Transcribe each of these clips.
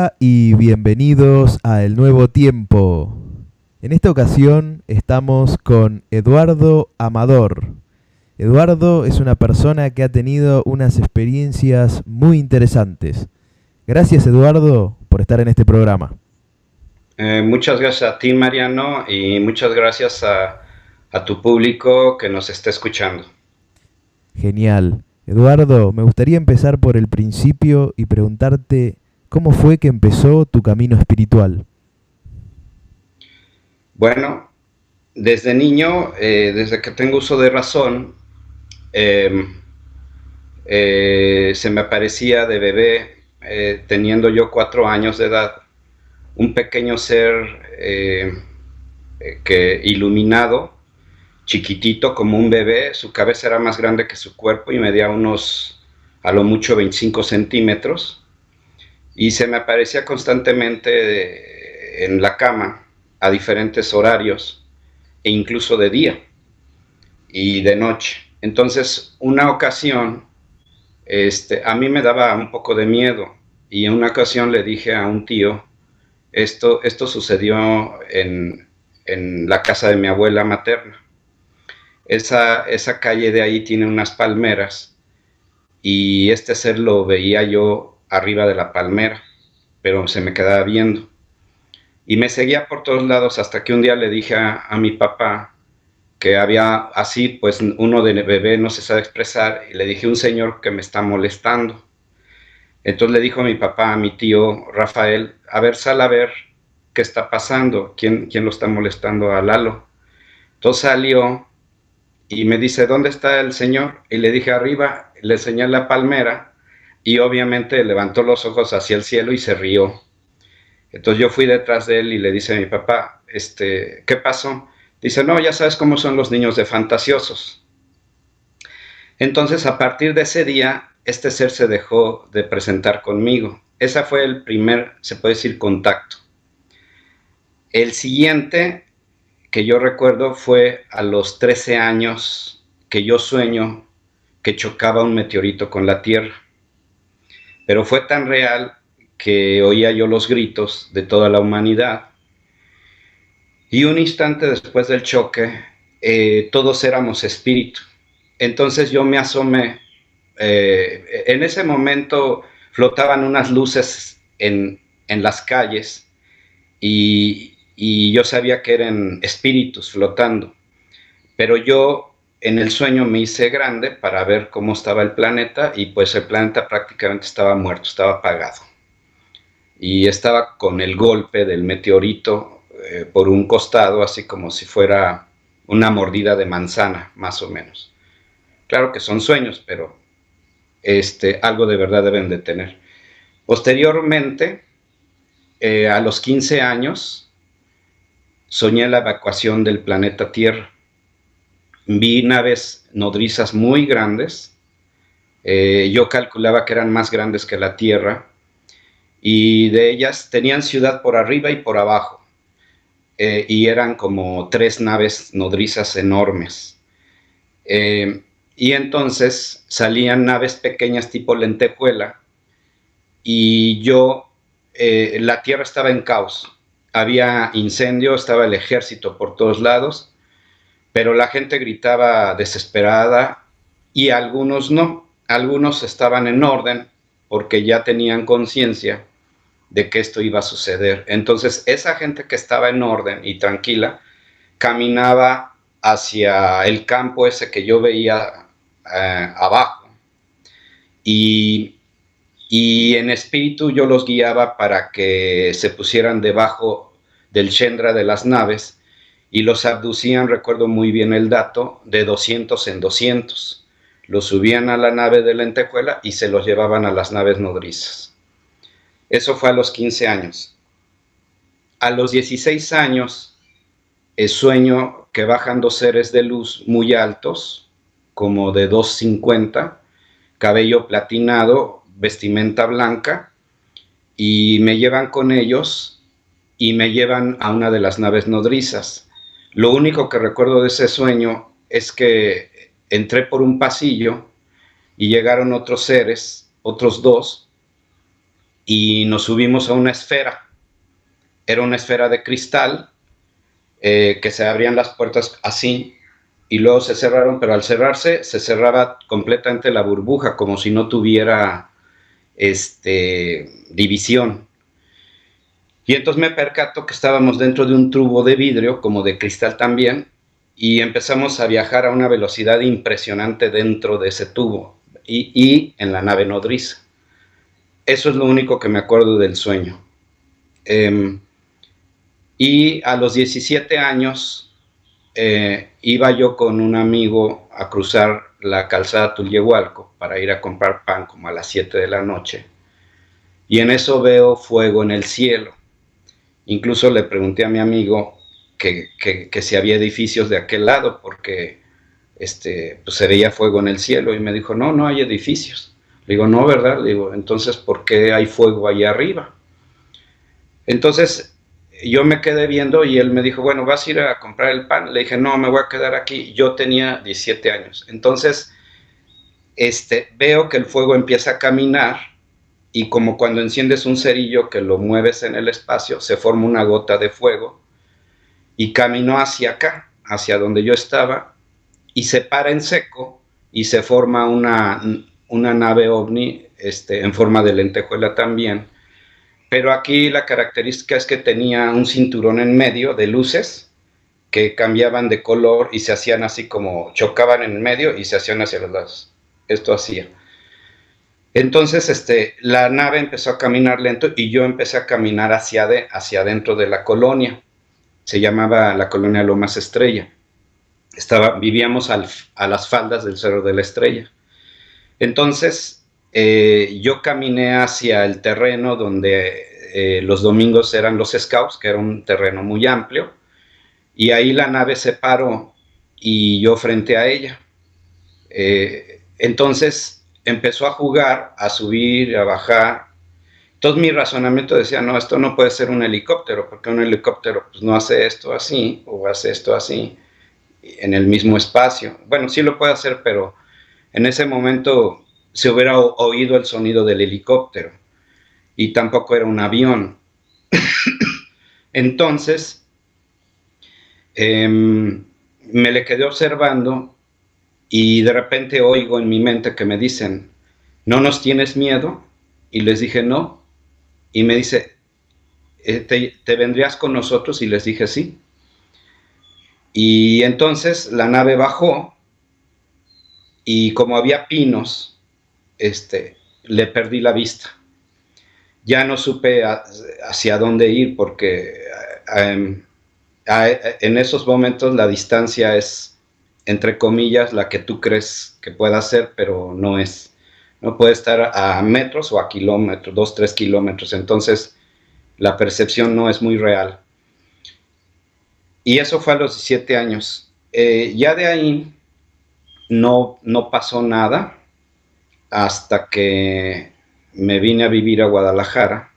Hola y bienvenidos a El Nuevo Tiempo. En esta ocasión estamos con Eduardo Amador. Eduardo es una persona que ha tenido unas experiencias muy interesantes. Gracias, Eduardo, por estar en este programa. Muchas gracias a ti, Mariano, y muchas gracias a tu público que nos está escuchando. Genial. Eduardo, me gustaría empezar por el principio y preguntarte cómo fue que empezó tu camino espiritual. Bueno, desde niño, desde que tengo uso de razón, eh, se me aparecía de bebé, teniendo yo 4 años de edad, un pequeño ser que iluminado, chiquitito como un bebé. Su cabeza era más grande que su cuerpo y medía unos, a lo mucho, 25 centímetros. Y se me aparecía constantemente en la cama a diferentes horarios e incluso de día y de noche. Entonces, una ocasión, a mí me daba un poco de miedo y en una ocasión le dije a un tío, esto sucedió en la casa de mi abuela materna. Esa calle de ahí tiene unas palmeras y este ser lo veía yo arriba de la palmera, pero se me quedaba viendo. Y me seguía por todos lados hasta que un día le dije a mi papá que había así, pues uno de bebé no se sabe expresar, y le dije un señor que me está molestando. Entonces le dijo a mi papá, a mi tío Rafael, a ver, sal a ver qué está pasando, quién lo está molestando a Lalo. Entonces salió y me dice, ¿dónde está el señor? Y le dije, arriba, le enseñé la palmera y obviamente levantó los ojos hacia el cielo y se rió. Entonces yo fui detrás de él y le dice a mi papá, ¿qué pasó? Dice, no, ya sabes cómo son los niños de fantasiosos. Entonces a partir de ese día, este ser se dejó de presentar conmigo. Ese fue el primer, se puede decir, contacto. El siguiente que yo recuerdo fue a los 13 años que yo sueño que chocaba un meteorito con la Tierra. Pero fue tan real que oía yo los gritos de toda la humanidad. Y un instante después del choque, todos éramos espíritu. Entonces yo me asomé. En ese momento flotaban unas luces en las calles y yo sabía que eran espíritus flotando. Pero yo en el sueño me hice grande para ver cómo estaba el planeta y pues el planeta prácticamente estaba muerto, estaba apagado. Y estaba con el golpe del meteorito por un costado, así como si fuera una mordida de manzana, más o menos. Claro que son sueños, pero algo de verdad deben de tener. Posteriormente, a los 15 años, soñé la evacuación del planeta Tierra. Vi naves nodrizas muy grandes. Yo calculaba que eran más grandes que la Tierra y de ellas tenían ciudad por arriba y por abajo. Y eran como 3 naves nodrizas enormes. Y entonces salían naves pequeñas tipo lentejuela y la tierra estaba en caos. Había incendio, estaba el ejército por todos lados, pero la gente gritaba desesperada y algunos no. Algunos estaban en orden porque ya tenían conciencia de que esto iba a suceder. Entonces esa gente que estaba en orden y tranquila caminaba hacia el campo ese que yo veía abajo y, y en espíritu yo los guiaba para que se pusieran debajo del Shendra de las naves y los abducían, recuerdo muy bien el dato, de 200 en 200. Los subían a la nave de lentejuela y se los llevaban a las naves nodrizas. Eso fue a los 15 años. A los 16 años, sueño que bajan 2 seres de luz muy altos, como de 2,50, cabello platinado, vestimenta blanca, y me llevan con ellos y me llevan a una de las naves nodrizas. Lo único que recuerdo de ese sueño es que entré por un pasillo y llegaron otros seres, otros dos, y nos subimos a una esfera. Era una esfera de cristal, que se abrían las puertas así y luego se cerraron, pero al cerrarse se cerraba completamente la burbuja, como si no tuviera división. Y entonces me percato que estábamos dentro de un tubo de vidrio, como de cristal también, y empezamos a viajar a una velocidad impresionante dentro de ese tubo y en la nave nodriza. Eso es lo único que me acuerdo del sueño. Y a los 17 años iba yo con un amigo a cruzar la calzada Tulyehualco para ir a comprar pan como a las 7 de la noche. Y en eso veo fuego en el cielo. Incluso le pregunté a mi amigo que si había edificios de aquel lado, porque pues se veía fuego en el cielo, y me dijo, no, no hay edificios. Le digo, no, ¿verdad? Le digo, entonces, ¿por qué hay fuego allá arriba? Entonces, yo me quedé viendo y él me dijo, bueno, ¿vas a ir a comprar el pan? Le dije, no, me voy a quedar aquí. Yo tenía 17 años. Entonces, veo que el fuego empieza a caminar, y como cuando enciendes un cerillo que lo mueves en el espacio, se forma una gota de fuego y caminó hacia acá, hacia donde yo estaba, y se para en seco y se forma una nave ovni en forma de lentejuela también. Pero aquí la característica es que tenía un cinturón en medio de luces que cambiaban de color y se hacían así como chocaban en medio y se hacían hacia los lados. Esto hacía. Entonces, la nave empezó a caminar lento y yo empecé a caminar hacia adentro de la colonia. Se llamaba la colonia Lomas Estrella. Vivíamos a las faldas del Cerro de la Estrella. Entonces, yo caminé hacia el terreno donde los domingos eran los scouts, que era un terreno muy amplio, y ahí la nave se paró y yo frente a ella. Entonces empezó a jugar, a subir, a bajar. Entonces mi razonamiento decía, no, esto no puede ser un helicóptero, porque un helicóptero pues, no hace esto así, o hace esto así, en el mismo espacio. Bueno, sí lo puede hacer, pero en ese momento se hubiera oído el sonido del helicóptero, y tampoco era un avión. Entonces, me le quedé observando, y de repente oigo en mi mente que me dicen, ¿no nos tienes miedo? Y les dije, no. Y me dice, ¿te vendrías con nosotros? Y les dije, sí. Y entonces la nave bajó, y como había pinos, le perdí la vista. Ya no supe hacia dónde ir, porque en esos momentos la distancia es, entre comillas, la que tú crees que pueda ser, pero no es. No puede estar a metros o a kilómetros, 2, 3 kilómetros. Entonces, la percepción no es muy real. Y eso fue a los 17 años. Ya de ahí no pasó nada hasta que me vine a vivir a Guadalajara.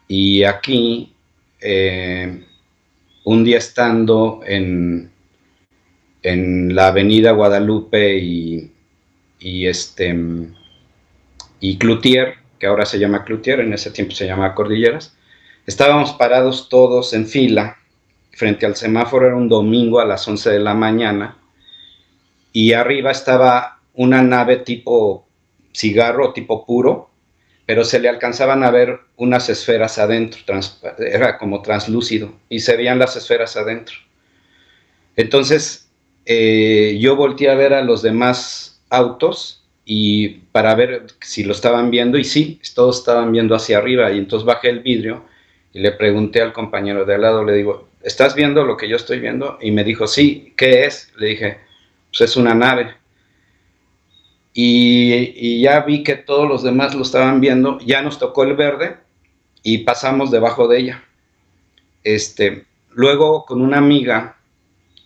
Y aquí, un día estando en la avenida Guadalupe y Cloutier, que ahora se llama Cloutier, en ese tiempo se llamaba Cordilleras, estábamos parados todos en fila frente al semáforo. Era un domingo a las 11 de la mañana, y arriba estaba una nave tipo cigarro, tipo puro, pero se le alcanzaban a ver unas esferas adentro, era como translúcido, y se veían las esferas adentro. Entonces, yo volteé a ver a los demás autos y para ver si lo estaban viendo, y sí, todos estaban viendo hacia arriba. Y entonces bajé el vidrio y le pregunté al compañero de al lado, le digo, ¿estás viendo lo que yo estoy viendo? Y me dijo, sí. ¿Qué es? Le dije, pues es una nave. Y ya vi que todos los demás lo estaban viendo. Ya nos tocó el verde y pasamos debajo de ella. Luego, con una amiga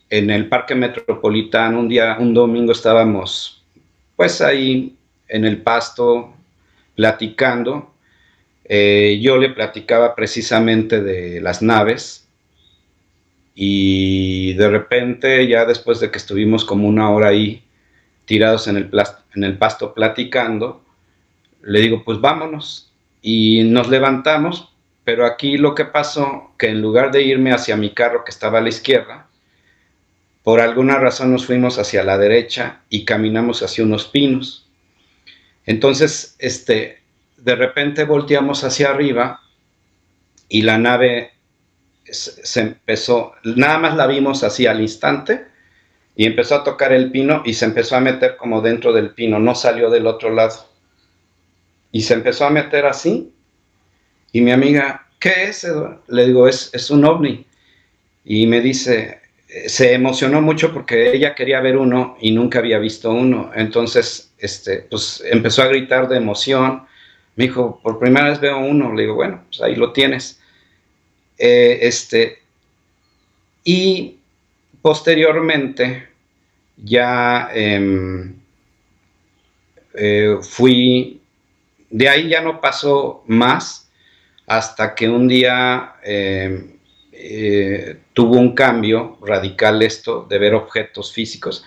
en el Parque Metropolitano, un domingo estábamos pues ahí en el pasto platicando. Yo le platicaba precisamente de las naves, y de repente, ya después de que estuvimos como una hora ahí tirados en el pasto platicando, le digo, pues vámonos. y nos levantamos, pero aquí lo que pasó, que en lugar de irme hacia mi carro que estaba a la izquierda, por alguna razón nos fuimos hacia la derecha y caminamos hacia unos pinos. Entonces, de repente volteamos hacia arriba y la nave se empezó, nada más la vimos así al instante, y empezó a tocar el pino y se empezó a meter como dentro del pino, no salió del otro lado. Y se empezó a meter así, y mi amiga, ¿qué es, Eduardo? Le digo, es un ovni. Y me dice, se emocionó mucho porque ella quería ver uno y nunca había visto uno. Entonces, pues empezó a gritar de emoción. Me dijo, por primera vez veo uno. Le digo, bueno, pues ahí lo tienes. Y posteriormente ya fui, de ahí ya no pasó más hasta que un día tuvo un cambio radical esto de ver objetos físicos,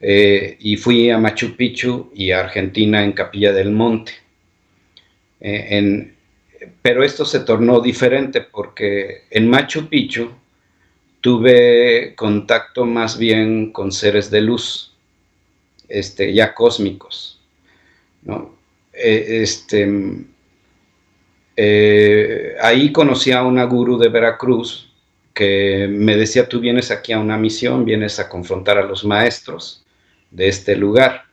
y fui a Machu Picchu y a Argentina en Capilla del Monte. Pero esto se tornó diferente porque en Machu Picchu tuve contacto más bien con seres de luz, ya cósmicos, ¿no? Ahí conocí a una gurú de Veracruz que me decía, tú vienes aquí a una misión, vienes a confrontar a los maestros de este lugar.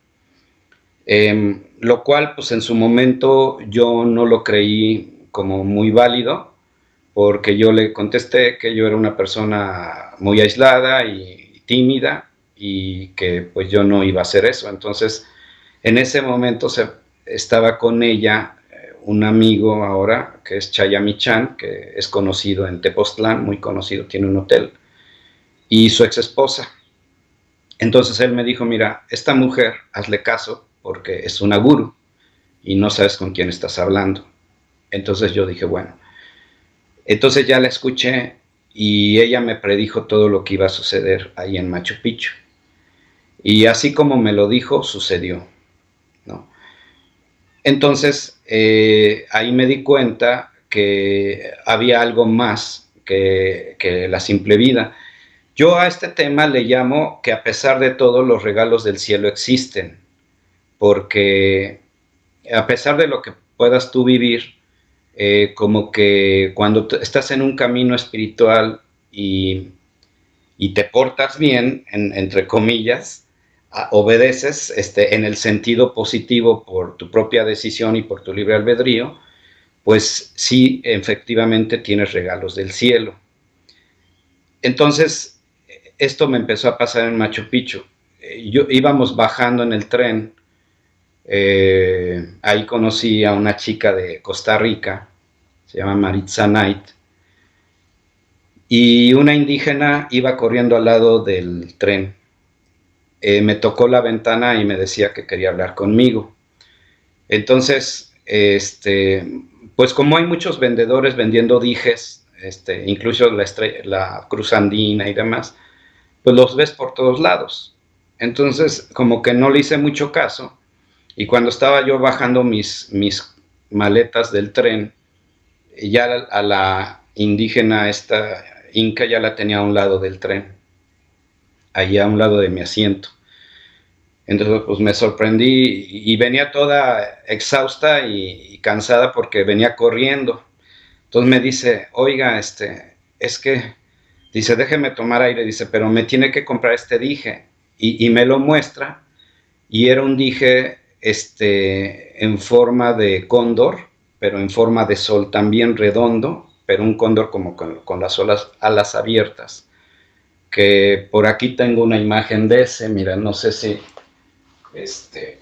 Lo cual, pues en su momento yo no lo creí como muy válido, porque yo le contesté que yo era una persona muy aislada y tímida y que pues yo no iba a hacer eso. Entonces, en ese momento estaba con ella un amigo ahora, que es Chayamichan, que es conocido en Tepoztlán, muy conocido, tiene un hotel, y su ex esposa. Entonces él me dijo, mira, esta mujer, hazle caso, porque es una gurú, y no sabes con quién estás hablando. Entonces yo dije, bueno. Entonces ya la escuché, y ella me predijo todo lo que iba a suceder ahí en Machu Picchu. Y así como me lo dijo, sucedió, ¿no? Entonces, ahí me di cuenta que había algo más que la simple vida. Yo a este tema le llamo que a pesar de todo los regalos del cielo existen, porque a pesar de lo que puedas tú vivir, como que cuando estás en un camino espiritual y te portas bien, entre comillas, obedeces en el sentido positivo por tu propia decisión y por tu libre albedrío, pues sí, efectivamente tienes regalos del cielo. Entonces, esto me empezó a pasar en Machu Picchu. Íbamos bajando en el tren, ahí conocí a una chica de Costa Rica, se llama Maritza Knight, y una indígena iba corriendo al lado del tren. Me tocó la ventana y me decía que quería hablar conmigo. Entonces, pues como hay muchos vendedores vendiendo dijes, incluso la cruz andina y demás, pues los ves por todos lados. Entonces, como que no le hice mucho caso, y cuando estaba yo bajando mis maletas del tren, ya a la indígena esta inca ya la tenía a un lado del tren, allá a un lado de mi asiento. Entonces, pues me sorprendí y venía toda exhausta y cansada porque venía corriendo. Entonces me dice, oiga, es que, dice, déjeme tomar aire, dice, pero me tiene que comprar este dije. Y me lo muestra, y era un dije, en forma de cóndor, pero en forma de sol también redondo, pero un cóndor como con las alas abiertas. Que por aquí tengo una imagen de ese, mira, no sé si, este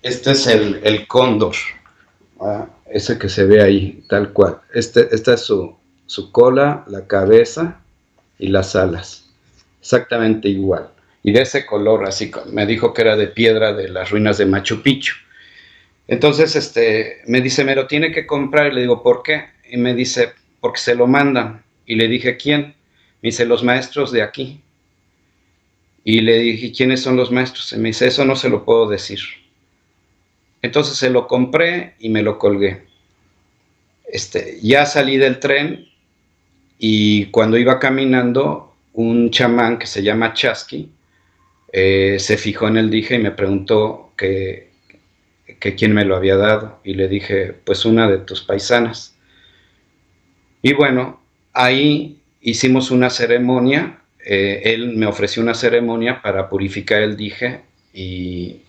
es el cóndor, ese que se ve ahí, tal cual. Esta es su cola, la cabeza y las alas, exactamente igual. Y de ese color, así me dijo que era de piedra de las ruinas de Machu Picchu. Entonces, me dice, me lo tiene que comprar. Y le digo, ¿por qué? Y me dice, porque se lo mandan. Y le dije, ¿quién? Me dice, los maestros de aquí. Y le dije, ¿quiénes son los maestros? Y me dice, eso no se lo puedo decir. Entonces se lo compré y me lo colgué. Ya salí del tren y cuando iba caminando, un chamán que se llama Chasqui se fijó en el dije y me preguntó que quién me lo había dado. Y le dije, pues una de tus paisanas. Y bueno, ahí hicimos una ceremonia. Él me ofreció una ceremonia para purificar el dije y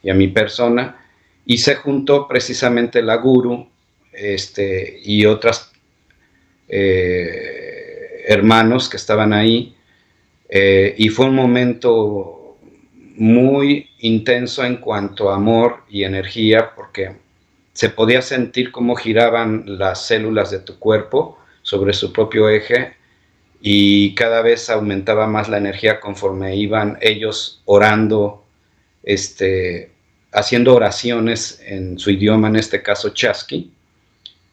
a mi persona. Y se juntó precisamente la guru y otras hermanos que estaban ahí, y fue un momento muy intenso en cuanto a amor y energía, porque se podía sentir cómo giraban las células de tu cuerpo sobre su propio eje y cada vez aumentaba más la energía conforme iban ellos orando, haciendo oraciones en su idioma, en este caso chasqui,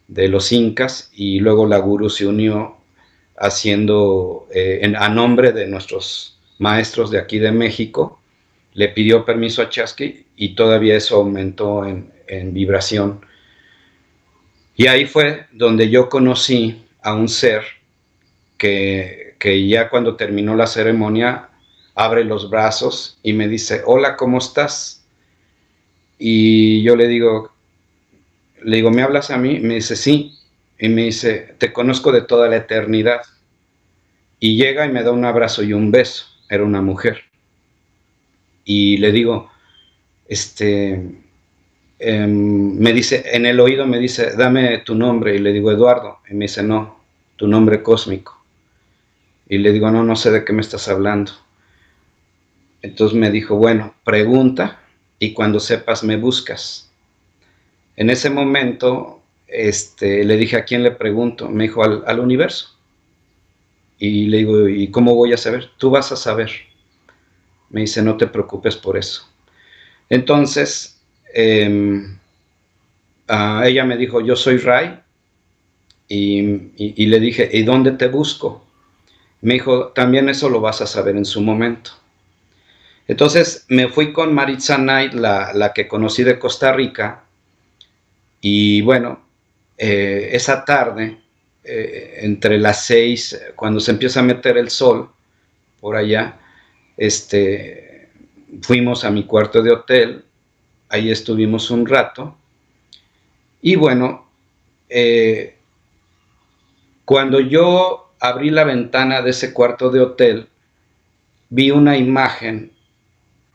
de los incas, y luego la guru se unió haciendo, a nombre de nuestros maestros de aquí de México, le pidió permiso a Chasqui y todavía eso aumentó en vibración. Y ahí fue donde yo conocí a un ser que ya cuando terminó la ceremonia abre los brazos y me dice, hola, ¿cómo estás? Y yo le digo, ¿me hablas a mí? Me dice, sí. Y me dice, te conozco de toda la eternidad. Y llega y me da un abrazo y un beso. Era una mujer. Y le digo, me dice, en el oído me dice, dame tu nombre. Y le digo, Eduardo. Y me dice, no, tu nombre cósmico. Y le digo, no, no sé de qué me estás hablando. Entonces me dijo, bueno, pregunta y cuando sepas me buscas. En ese momento, le dije, ¿a quién le pregunto? Me dijo, al universo. Y le digo, ¿y cómo voy a saber? Tú vas a saber. Me dice, no te preocupes por eso. Entonces, ella me dijo, yo soy Ray. Y le dije, ¿y dónde te busco? Me dijo, también eso lo vas a saber en su momento. Entonces me fui con Maritza Knight, la que conocí de Costa Rica. Y bueno, esa tarde, entre las 6, cuando se empieza a meter el sol por allá, fuimos a mi cuarto de hotel, ahí estuvimos un rato, y bueno, cuando yo abrí la ventana de ese cuarto de hotel, vi una imagen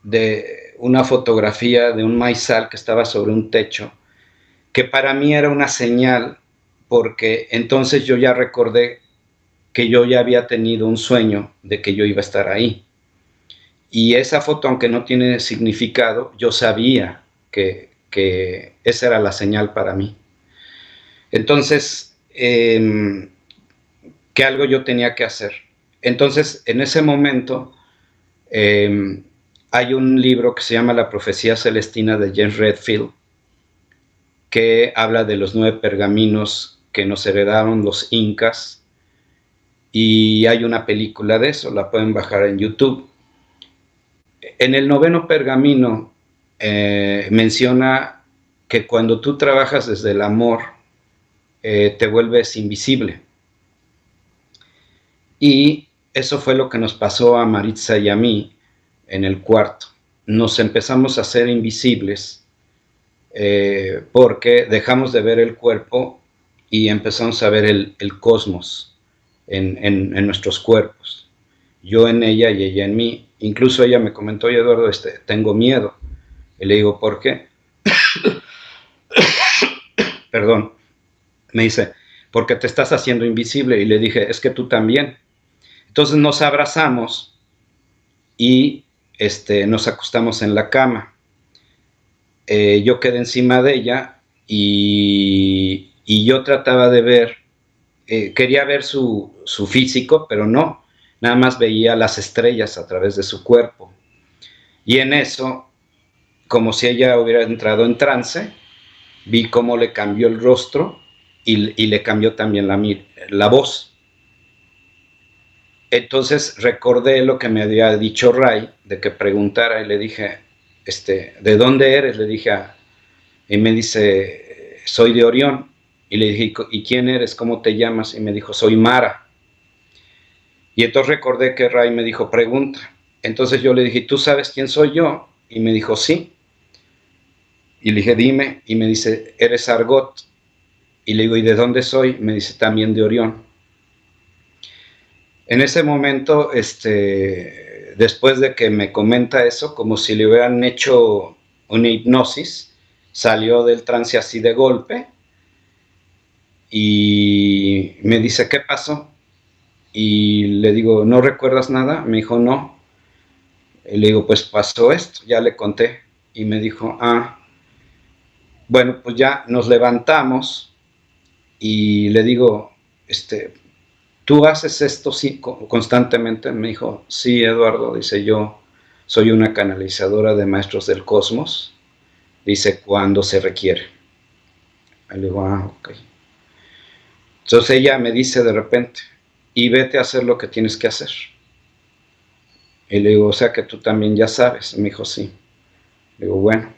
de una fotografía de un maizal que estaba sobre un techo, que para mí era una señal, porque entonces yo ya recordé que yo ya había tenido un sueño de que yo iba a estar ahí. Y esa foto, aunque no tiene significado, yo sabía que esa era la señal para mí. Entonces, que algo yo tenía que hacer. Entonces, en ese momento, hay un libro que se llama La Profecía Celestina de James Redfield, que habla de los 9 pergaminos que nos heredaron los incas, y hay una película de eso, la pueden bajar en YouTube. En el 9º pergamino menciona que cuando tú trabajas desde el amor, te vuelves invisible. Y eso fue lo que nos pasó a Maritza y a mí en el cuarto. Nos empezamos a hacer invisibles porque dejamos de ver el cuerpo y empezamos a ver el cosmos en nuestros cuerpos. Yo en ella y ella en mí. Incluso ella me comentó, oye Eduardo, tengo miedo. Y le digo, ¿por qué? Perdón. Me dice, porque te estás haciendo invisible. Y le dije, es que tú también. Entonces nos abrazamos y nos acostamos en la cama. Yo quedé encima de ella y yo trataba de ver, quería ver su físico, pero no, nada más veía las estrellas a través de su cuerpo. Y en eso, como si ella hubiera entrado en trance, vi cómo le cambió el rostro y le cambió también la voz. Entonces recordé lo que me había dicho Ray, de que preguntara, y le dije, ¿de dónde eres? Le dije y me dice, soy de Orión. Y le dije, ¿y quién eres? ¿Cómo te llamas? Y me dijo, soy Mara. Y entonces recordé que Ray me dijo, pregunta. Entonces yo le dije, ¿tú sabes quién soy yo? Y me dijo, sí. Y le dije, dime. Y me dice, eres Argot. Y le digo, ¿y de dónde soy? Me dice, también de Orión. En ese momento, después de que me comenta eso, como si le hubieran hecho una hipnosis, salió del trance así de golpe y me dice, ¿qué pasó? Y le digo, ¿no recuerdas nada? Me dijo, no. Y le digo, pues pasó esto, ya le conté. Y me dijo, bueno, pues ya nos levantamos y le digo, ¿tú haces esto sí, constantemente? Me dijo, sí, Eduardo, dice, yo soy una canalizadora de maestros del cosmos, dice, cuando se requiere. Y le digo, ok. Entonces ella me dice de repente, y vete a hacer lo que tienes que hacer. Y le digo, o sea que tú también ya sabes. Me dijo, sí. Le digo, bueno.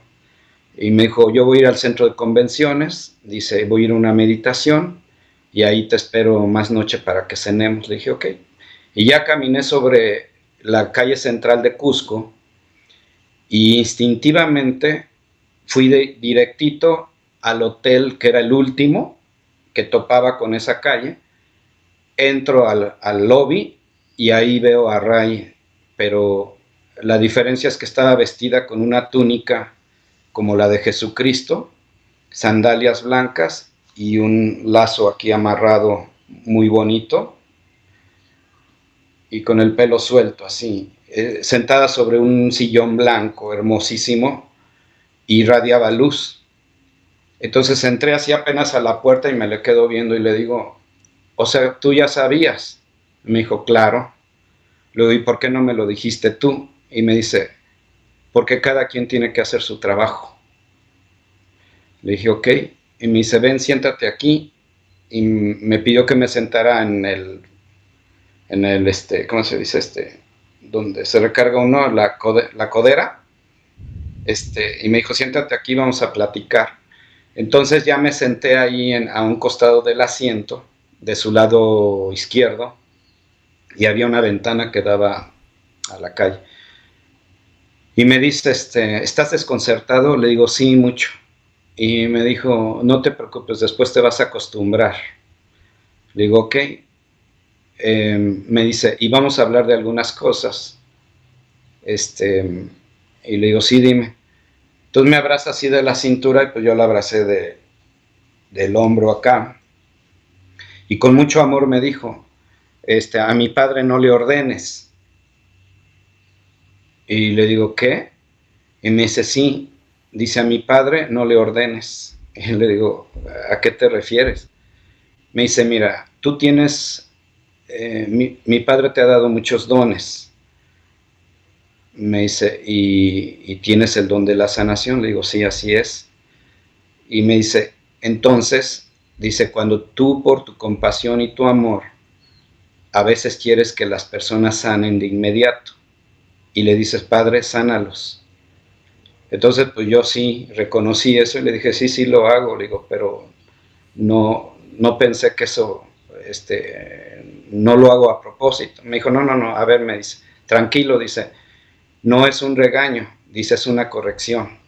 Y me dijo, yo voy a ir al centro de convenciones, dice, voy a ir a una meditación y ahí te espero más noche para que cenemos. Le dije, ok. Y ya caminé sobre la calle central de Cusco y instintivamente fui directito al hotel que era el último que topaba con esa calle. Entro al lobby y ahí veo a Ray, pero la diferencia es que estaba vestida con una túnica como la de Jesucristo, sandalias blancas y un lazo aquí amarrado muy bonito y con el pelo suelto así, sentada sobre un sillón blanco hermosísimo y irradiaba luz. Entonces entré así apenas a la puerta y me le quedo viendo y le digo, o sea, tú ya sabías. Me dijo, claro. Le digo, ¿y por qué no me lo dijiste tú? Y me dice, porque cada quien tiene que hacer su trabajo. Le dije, ok. Y me dice, ven, siéntate aquí. Y me pidió que me sentara en el ¿cómo se dice? Donde se recarga uno, la codera. Y me dijo, siéntate aquí, vamos a platicar. Entonces ya me senté ahí a un costado del asiento, de su lado izquierdo, y había una ventana que daba a la calle. Y me dice, ¿estás desconcertado? Le digo, sí, mucho. Y me dijo, no te preocupes, después te vas a acostumbrar. Le digo, ok. Me dice, y vamos a hablar de algunas cosas. Y le digo, sí, dime. Entonces me abraza así de la cintura y pues yo la abracé del hombro acá. Y con mucho amor me dijo, a mi padre no le ordenes. Y le digo, ¿qué? Y me dice, sí. Dice, a mi padre no le ordenes. Y le digo, ¿a qué te refieres? Me dice, mira, tú tienes, mi padre te ha dado muchos dones. Me dice, ¿y tienes el don de la sanación? Le digo, sí, así es. Y me dice, entonces, dice, cuando tú por tu compasión y tu amor, a veces quieres que las personas sanen de inmediato. Y le dices, Padre, sánalos. Entonces, pues yo sí reconocí eso y le dije, sí, sí lo hago. Le digo, pero no pensé que eso, no lo hago a propósito. Me dijo, no, a ver, me dice, tranquilo, dice, no es un regaño, dice, es una corrección.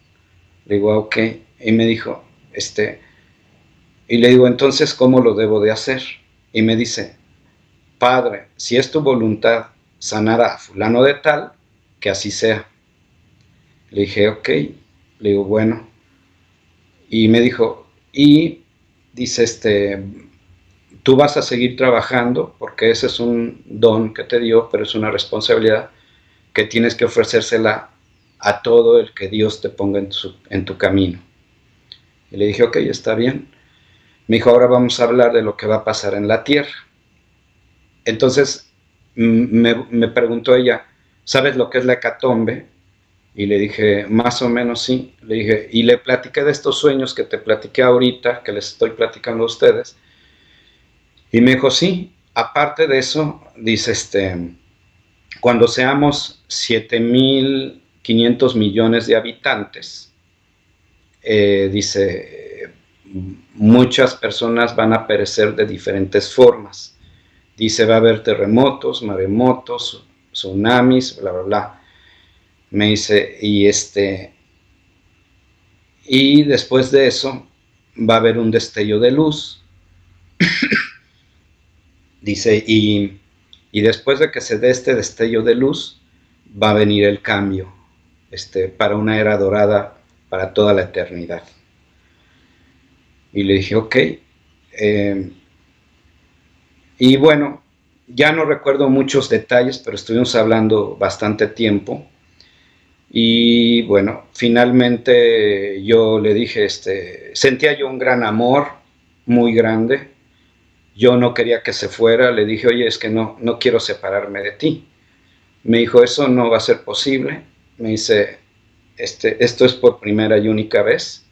Le digo, ok. Y me dijo, y le digo, entonces, ¿cómo lo debo de hacer? Y me dice, Padre, si es tu voluntad sanar a fulano de tal, que así sea. Le dije, ok. Le digo, bueno. Y me dijo, y dice, tú vas a seguir trabajando porque ese es un don que te dio, pero es una responsabilidad que tienes que ofrecérsela a todo el que Dios te ponga en tu camino. Y le dije, ok, está bien. Me dijo, ahora vamos a hablar de lo que va a pasar en la tierra. Entonces me preguntó ella, ¿sabes lo que es la hecatombe? Y le dije, más o menos sí. Le dije, y le platiqué de estos sueños que te platiqué ahorita, que les estoy platicando a ustedes. Y me dijo, sí, aparte de eso, dice, cuando seamos 7.500 millones de habitantes, dice, muchas personas van a perecer de diferentes formas. Dice, va a haber terremotos, maremotos, tsunamis, bla, bla, bla. Me dice, y después de eso va a haber un destello de luz. Dice, y después de que se dé este destello de luz, va a venir el cambio, para una era dorada para toda la eternidad. Y le dije, ok. Y bueno, ya no recuerdo muchos detalles, pero estuvimos hablando bastante tiempo. Y bueno, finalmente yo le dije, sentía yo un gran amor, muy grande. Yo no quería que se fuera, le dije, oye, es que no quiero separarme de ti. Me dijo, eso no va a ser posible. Me dice, esto es por primera y única vez.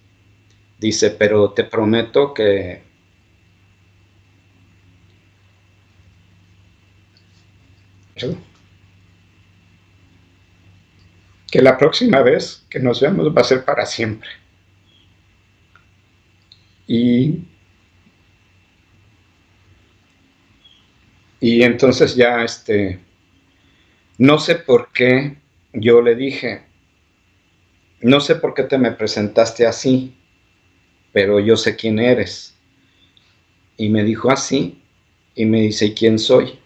Dice, pero te prometo que la próxima vez que nos vemos va a ser para siempre. Y entonces ya, no sé por qué yo le dije, no sé por qué te me presentaste así, pero yo sé quién eres. Y me dijo así, y me dice, ¿y quién soy?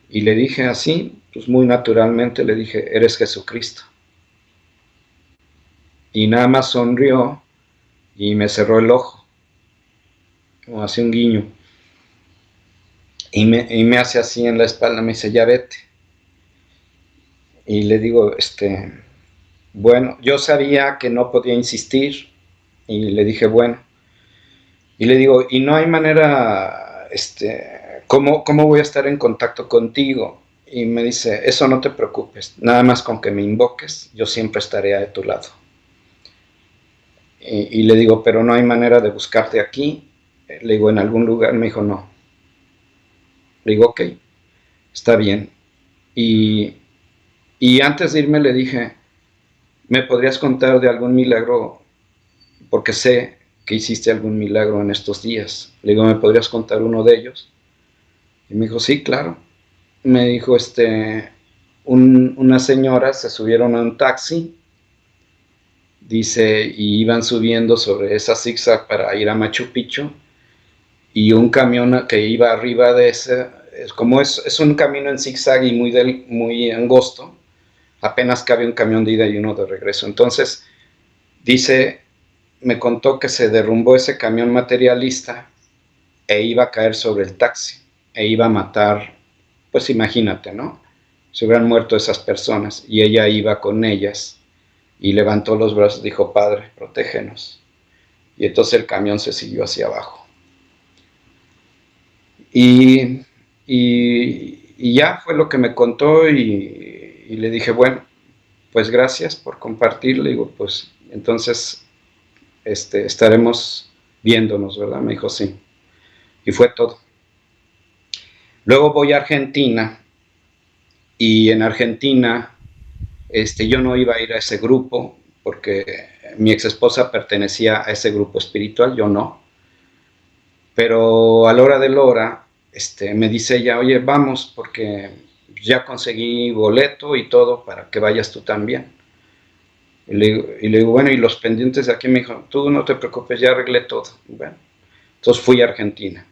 Y le dije así, pues muy naturalmente le dije, eres Jesucristo. Y nada más sonrió y me cerró el ojo, como hace un guiño. Y me hace así en la espalda, me dice, ya vete. Y le digo, bueno, yo sabía que no podía insistir, y le dije, bueno. Y le digo, y no hay manera, ¿cómo voy a estar en contacto contigo? Y me dice, eso no te preocupes, nada más con que me invoques, yo siempre estaré a tu lado. Y le digo, pero no hay manera de buscarte aquí. Le digo, en algún lugar. Me dijo, no. Le digo, ok, está bien. Y antes de irme le dije, ¿me podrías contar de algún milagro? Porque sé que hiciste algún milagro en estos días. Le digo, ¿me podrías contar uno de ellos? Y me dijo, sí, claro. Me dijo, unas señoras se subieron a un taxi, dice, y iban subiendo sobre esa zigzag para ir a Machu Picchu, y un camión que iba arriba de ese, como es un camino en zigzag y muy angosto, apenas cabe un camión de ida y uno de regreso. Entonces, dice, me contó que se derrumbó ese camión materialista e iba a caer sobre el taxi, e iba a matar, pues imagínate, ¿no? Se hubieran muerto esas personas, y ella iba con ellas, y levantó los brazos y dijo, Padre, protégenos. Y entonces el camión se siguió hacia abajo. Y ya fue lo que me contó, y le dije, bueno, pues gracias por compartir. Le digo, pues entonces estaremos viéndonos, ¿verdad? Me dijo, sí. Y fue todo. Luego voy a Argentina, y en Argentina yo no iba a ir a ese grupo porque mi ex esposa pertenecía a ese grupo espiritual, yo no. Pero a la hora de la hora, me dice ella, oye, vamos, porque ya conseguí boleto y todo para que vayas tú también. Y le digo, bueno, y los pendientes de aquí. Me dijo, tú no te preocupes, ya arreglé todo. Bueno, entonces fui a Argentina.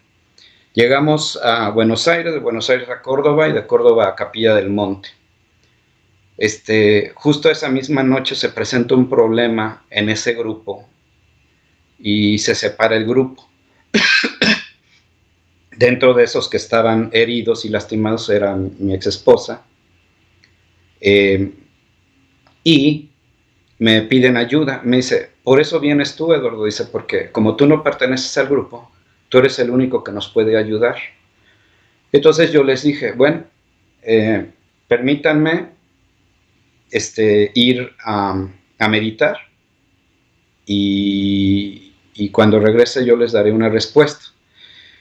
Llegamos a Buenos Aires, de Buenos Aires a Córdoba, y de Córdoba a Capilla del Monte. Justo esa misma noche se presenta un problema en ese grupo y se separa el grupo. Dentro de esos que estaban heridos y lastimados era mi ex esposa, y me piden ayuda. Me dice, por eso vienes tú, Eduardo, dice, porque como tú no perteneces al grupo, tú eres el único que nos puede ayudar. Entonces yo les dije, bueno, permítanme ir a meditar, y cuando regrese yo les daré una respuesta.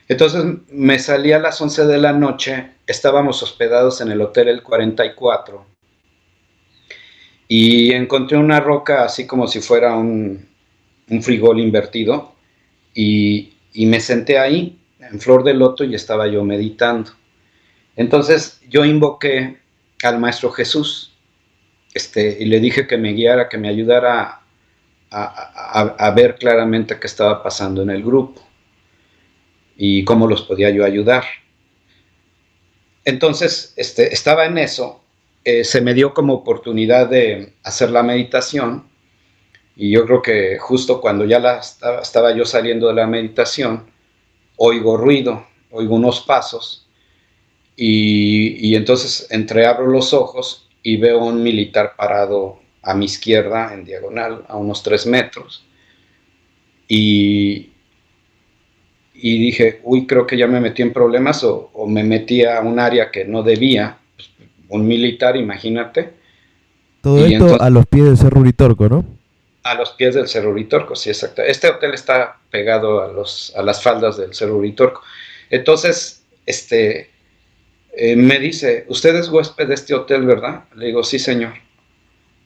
Entonces me salí a las 11 de la noche, estábamos hospedados en el Hotel El 44, y encontré una roca así como si fuera un frijol invertido, y me senté ahí en flor de loto y estaba yo meditando. Entonces yo invoqué al Maestro Jesús, y le dije que me guiara, que me ayudara a ver claramente qué estaba pasando en el grupo y cómo los podía yo ayudar. Entonces estaba en eso, se me dio como oportunidad de hacer la meditación, y yo creo que justo cuando ya estaba yo saliendo de la meditación, oigo ruido, oigo unos pasos, y entonces entreabro los ojos y veo un militar parado a mi izquierda en diagonal a unos 3 metros, y, y dije, uy, creo que ya me metí en problemas, o me metí a un área que no debía, pues, un militar, imagínate. Todo Y esto entonces, a los pies del Cerro Uritorco, ¿no? a los pies del Cerro Uritorco, sí, exacto. Este hotel está pegado a las faldas del Cerro Uritorco. Entonces, me dice, ¿usted es huésped de este hotel, verdad? Le digo, sí, señor.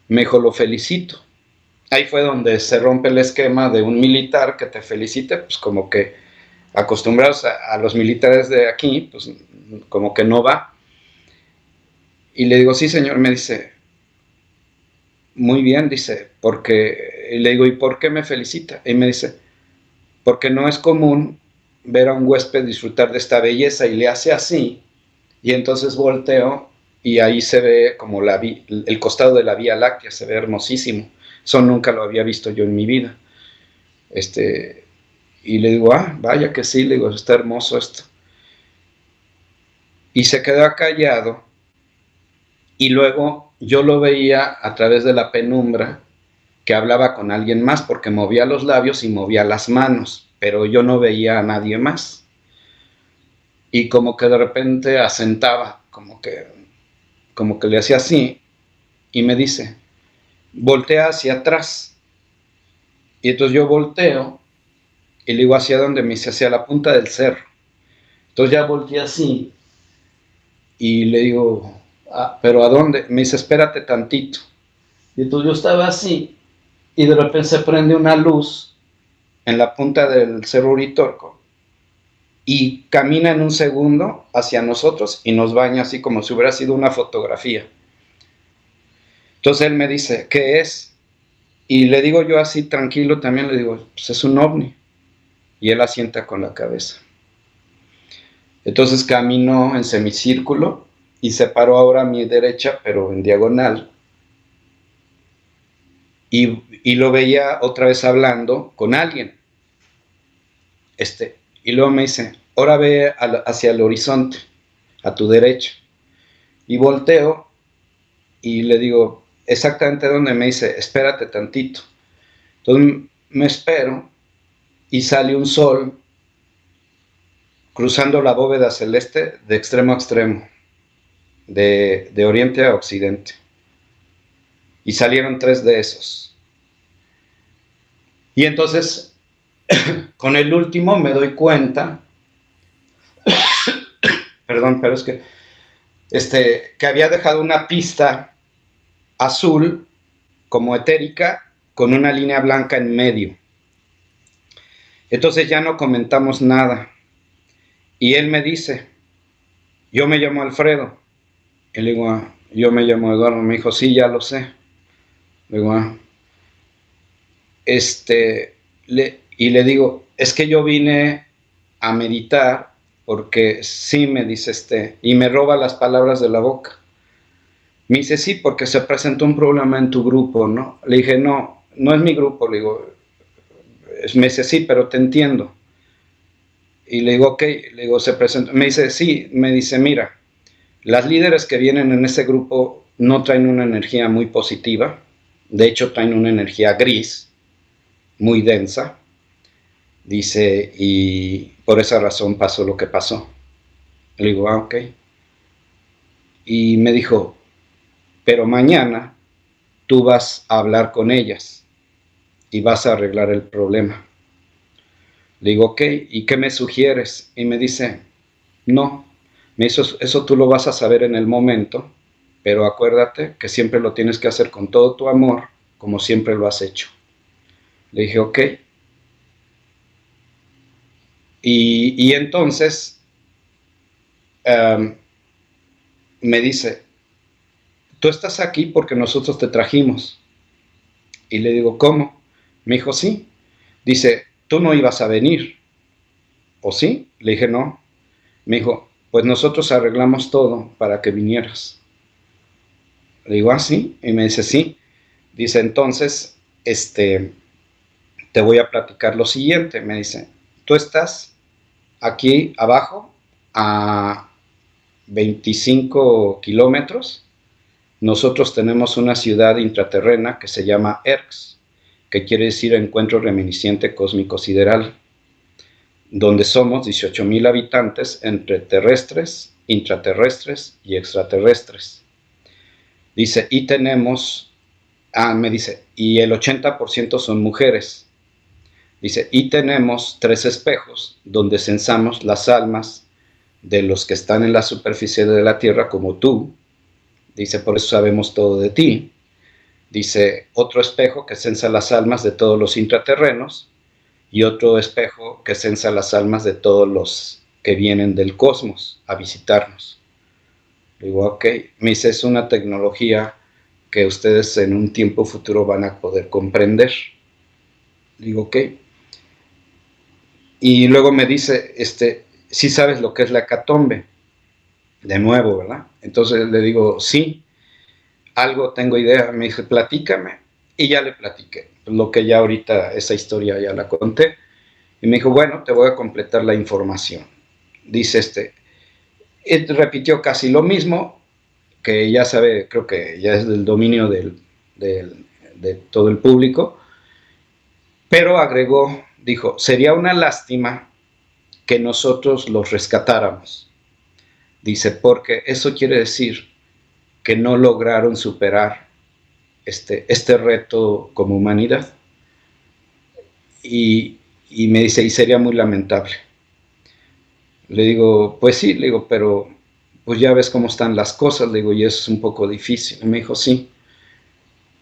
Me dijo, lo felicito. Ahí fue donde se rompe el esquema de un militar que te felicite, pues como que acostumbrados a los militares de aquí, pues como que no va. Y le digo, sí, señor. Me dice, muy bien, dice, porque, y le digo, ¿y por qué me felicita? Y me dice, porque no es común ver a un huésped disfrutar de esta belleza, y le hace así, y entonces volteo y ahí se ve como el costado de la Vía Láctea, se ve hermosísimo. Eso nunca lo había visto yo en mi vida. Y le digo, vaya que sí, le digo, está hermoso esto. Y se quedó callado, y luego yo lo veía a través de la penumbra que hablaba con alguien más, porque movía los labios y movía las manos, pero yo no veía a nadie más. Y como que de repente asentaba, como que le hacía así, y me dice, voltea hacia atrás. Y entonces yo volteo y le digo, ¿hacia dónde? Me dice, hacia la punta del cerro. Entonces ya volteé así y le digo, ¿pero a dónde? Me dice, espérate tantito. Y entonces yo estaba así, y de repente se prende una luz en la punta del Cerro Uritorco y camina en un segundo hacia nosotros y nos baña así como si hubiera sido una fotografía. Entonces él me dice, ¿qué es? Y le digo yo así tranquilo también, le digo, pues es un ovni. Y él asienta con la cabeza. Entonces caminó en semicírculo y se paró ahora a mi derecha, pero en diagonal. Y lo veía otra vez hablando con alguien. Y luego me dice, ahora ve hacia el horizonte, a tu derecha. Y volteo y le digo, exactamente donde. Me dice, espérate tantito. Entonces me espero y sale un sol cruzando la bóveda celeste de extremo a extremo, de oriente a occidente. Y salieron 3 de esos. Y entonces, con el último me doy cuenta, perdón, pero es que había dejado una pista azul, como etérica, con una línea blanca en medio. Entonces ya no comentamos nada. Y él me dice, yo me llamo Alfredo. Y le digo, yo me llamo Eduardo. Me dijo, sí, ya lo sé. Le digo, y le digo, es que yo vine a meditar porque sí, me dice, y me roba las palabras de la boca. Me dice, sí, porque se presentó un problema en tu grupo, ¿no? Le dije, no, no es mi grupo. Le digo, me dice, sí, pero te entiendo. Y le digo, ok, le digo, se presentó. Me dice, sí, me dice, mira, las líderes que vienen en ese grupo no traen una energía muy positiva. De hecho, traen una energía gris, muy densa. Dice, y por esa razón pasó lo que pasó. Le digo, ok. Y me dijo, pero mañana tú vas a hablar con ellas y vas a arreglar el problema. Le digo, ok, ¿y qué me sugieres? Y me dice, no, eso tú lo vas a saber en el momento, pero acuérdate que siempre lo tienes que hacer con todo tu amor, como siempre lo has hecho. Le dije, ok. Y entonces me dice, tú estás aquí porque nosotros te trajimos. Y le digo, ¿cómo? Me dijo, sí. Dice, tú no ibas a venir, ¿o sí? Le dije, no. Me dijo, pues nosotros arreglamos todo para que vinieras. Le digo, ¿ah, sí? Y me dice, sí. Dice, entonces, te voy a platicar lo siguiente. Me dice, tú estás aquí abajo a 25 kilómetros. Nosotros tenemos una ciudad intraterrena que se llama ERX, que quiere decir Encuentro Reminiscente Cósmico Sideral, donde somos 18,000 habitantes entre terrestres, intraterrestres y extraterrestres. Dice, y tenemos, me dice, y el 80% son mujeres. Dice, y tenemos 3 espejos donde censamos las almas de los que están en la superficie de la Tierra como tú. Dice, por eso sabemos todo de ti. Dice, otro espejo que censa las almas de todos los intraterrenos y otro espejo que censa las almas de todos los que vienen del cosmos a visitarnos. Digo, ok. Me dice, es una tecnología que ustedes en un tiempo futuro van a poder comprender. Digo, ok. Y luego me dice, sí sabes lo que es la hecatombe. De nuevo, ¿verdad? Entonces le digo, sí, algo tengo idea. Me dice, platícame. Y ya le platiqué. Lo que ya ahorita, esa historia ya la conté. Y me dijo, bueno, te voy a completar la información. Dice, repitió casi lo mismo, que ya sabe, creo que ya es del dominio de todo el público, pero agregó, dijo, sería una lástima que nosotros los rescatáramos. Dice, porque eso quiere decir que no lograron superar este reto como humanidad. Y me dice, y sería muy lamentable. Le digo, pues sí, le digo, pero pues ya ves cómo están las cosas, le digo, y eso es un poco difícil. Y me dijo, sí,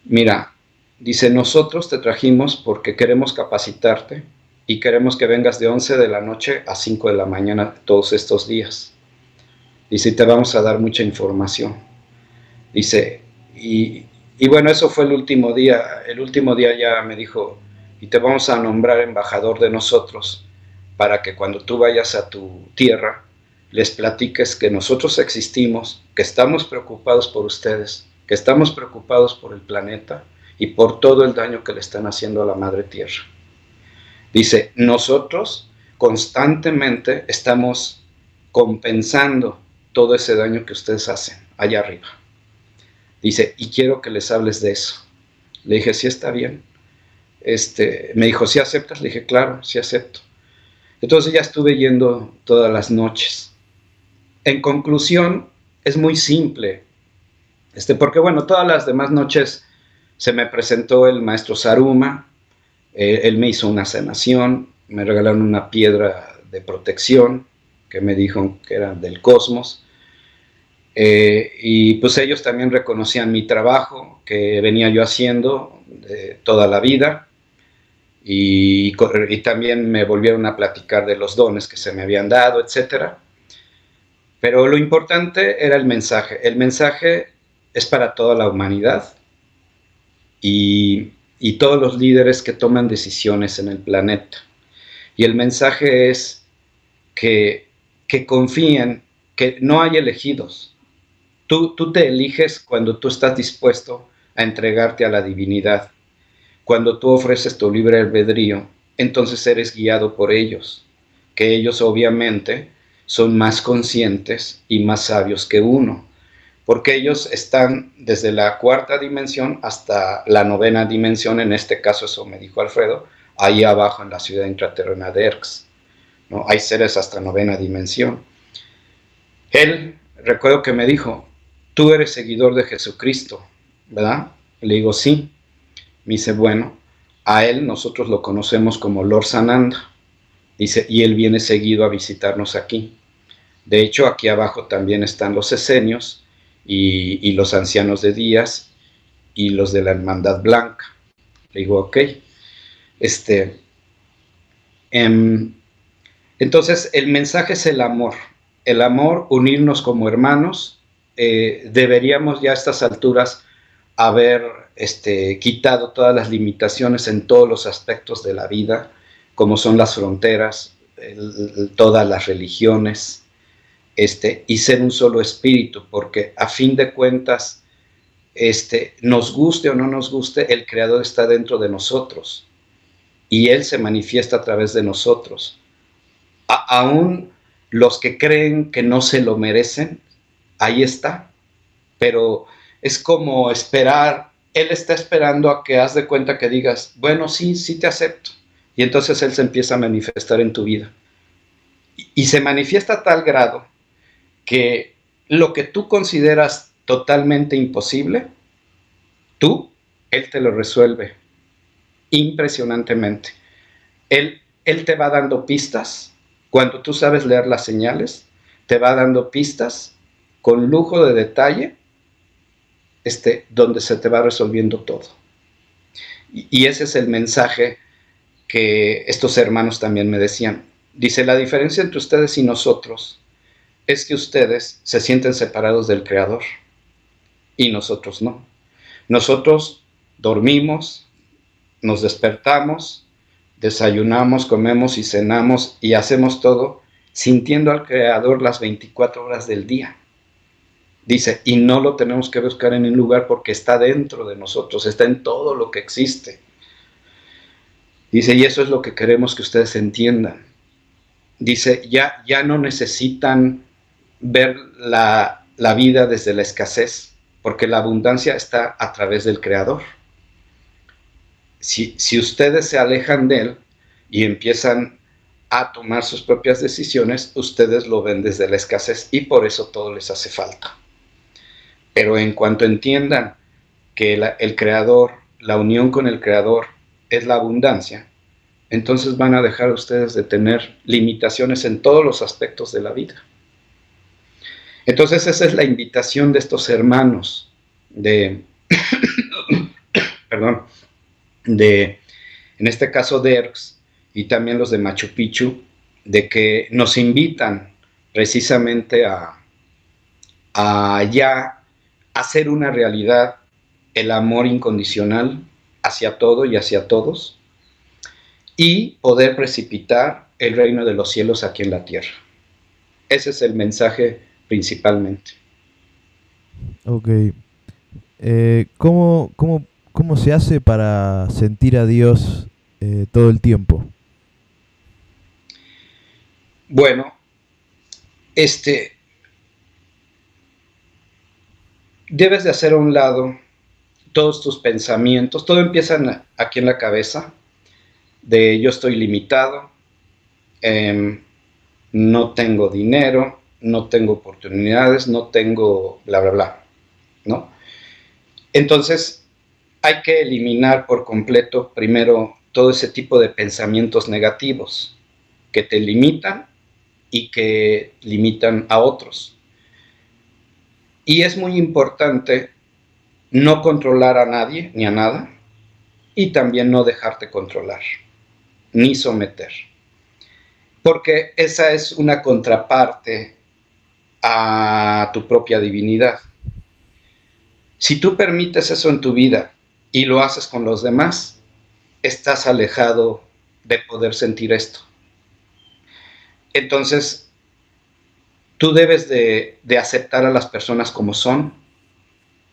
mira, dice, nosotros te trajimos porque queremos capacitarte y queremos que vengas de 11 de la noche a 5 de la mañana todos estos días. Dice, te vamos a dar mucha información. Dice, y bueno, eso fue el último día ya me dijo, y te vamos a nombrar embajador de nosotros, para que cuando tú vayas a tu tierra, les platiques que nosotros existimos, que estamos preocupados por ustedes, que estamos preocupados por el planeta y por todo el daño que le están haciendo a la madre tierra. Dice, nosotros constantemente estamos compensando todo ese daño que ustedes hacen allá arriba. Dice, y quiero que les hables de eso. Le dije, sí, está bien. Me dijo, ¿sí aceptas? Le dije, claro, sí acepto. Entonces ya estuve yendo todas las noches. En conclusión, es muy simple. Porque bueno, todas las demás noches se me presentó el maestro Saruma. Él me hizo una sanación, me regalaron una piedra de protección que me dijo que era del cosmos. Y pues ellos también reconocían mi trabajo que venía yo haciendo toda la vida. Y también me volvieron a platicar de los dones que se me habían dado, etc. Pero lo importante era el mensaje. El mensaje es para toda la humanidad y todos los líderes que toman decisiones en el planeta. Y el mensaje es que confíen, que no hay elegidos. Tú te eliges cuando tú estás dispuesto a entregarte a la divinidad. Cuando tú ofreces tu libre albedrío, entonces eres guiado por ellos, que ellos obviamente son más conscientes y más sabios que uno, porque ellos están desde la 4ª dimensión hasta la 9ª dimensión, en este caso eso me dijo Alfredo, ahí abajo en la ciudad intraterrena de Erx, ¿no? Hay seres hasta 9ª dimensión. Él, recuerdo que me dijo, tú eres seguidor de Jesucristo, ¿verdad? Le digo, sí. Me dice, bueno, a él nosotros lo conocemos como Lord Sananda. Dice, y él viene seguido a visitarnos aquí. De hecho, aquí abajo también están los esenios y los ancianos de días y los de la Hermandad Blanca. Le digo, ok. Entonces el mensaje es el amor, unirnos como hermanos. Deberíamos ya a estas alturas haber quitado todas las limitaciones en todos los aspectos de la vida, como son las fronteras, todas las religiones, y ser un solo espíritu, porque a fin de cuentas, nos guste o no nos guste, el Creador está dentro de nosotros y Él se manifiesta a través de nosotros. Aún los que creen que no se lo merecen, ahí está, pero es como esperar, Él está esperando a que haz de cuenta que digas, bueno, sí, sí te acepto, y entonces Él se empieza a manifestar en tu vida, y se manifiesta a tal grado que lo que tú consideras totalmente imposible, Él te lo resuelve impresionantemente. Él te va dando pistas, cuando tú sabes leer las señales, te va dando pistas con lujo de detalle, donde se te va resolviendo todo. Y ese es el mensaje que estos hermanos también me decían. Dice, la diferencia entre ustedes y nosotros es que ustedes se sienten separados del Creador y nosotros no. Nosotros dormimos, nos despertamos, desayunamos, comemos y cenamos y hacemos todo sintiendo al Creador las 24 horas del día. Dice, y no lo tenemos que buscar en un lugar porque está dentro de nosotros, está en todo lo que existe. Dice, y eso es lo que queremos que ustedes entiendan. Dice, ya no necesitan ver la vida desde la escasez, porque la abundancia está a través del Creador. Si ustedes se alejan de Él y empiezan a tomar sus propias decisiones, ustedes lo ven desde la escasez y por eso todo les hace falta. Pero en cuanto entiendan que el Creador, la unión con el Creador es la abundancia, entonces van a dejar ustedes de tener limitaciones en todos los aspectos de la vida. Entonces esa es la invitación de estos hermanos perdón, en este caso de ERCS y también los de Machu Picchu, de que nos invitan precisamente a ya hacer una realidad el amor incondicional hacia todo y hacia todos y poder precipitar el reino de los cielos aquí en la tierra. Ese es el mensaje principalmente. Ok. ¿Cómo se hace para sentir a Dios todo el tiempo? Bueno, debes de hacer a un lado todos tus pensamientos. Todo empieza aquí en la cabeza, de yo estoy limitado, no tengo dinero, no tengo oportunidades, no tengo bla, bla, bla, ¿no? Entonces, hay que eliminar por completo, primero, todo ese tipo de pensamientos negativos que te limitan y que limitan a otros. Y es muy importante no controlar a nadie ni a nada y también no dejarte controlar ni someter. Porque esa es una contraparte a tu propia divinidad. Si tú permites eso en tu vida y lo haces con los demás, estás alejado de poder sentir esto. Entonces, tú debes de aceptar a las personas como son,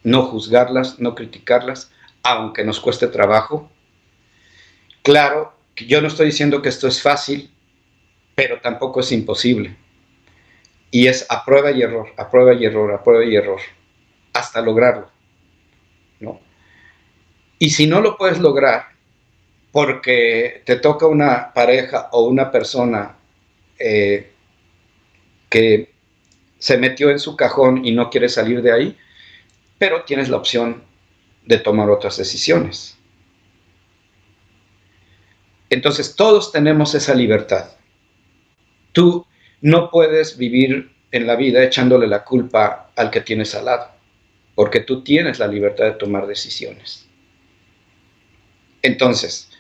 no juzgarlas, no criticarlas, aunque nos cueste trabajo. Claro, que yo no estoy diciendo que esto es fácil, pero tampoco es imposible. Y es a prueba y error, a prueba y error, a prueba y error, hasta lograrlo, ¿no? Y si no lo puedes lograr porque te toca una pareja o una persona que se metió en su cajón y no quiere salir de ahí, pero tienes la opción de tomar otras decisiones. Entonces todos tenemos esa libertad. Tú no puedes vivir en la vida echándole la culpa al que tienes al lado. porque tú tienes la libertad de tomar decisiones. Entonces,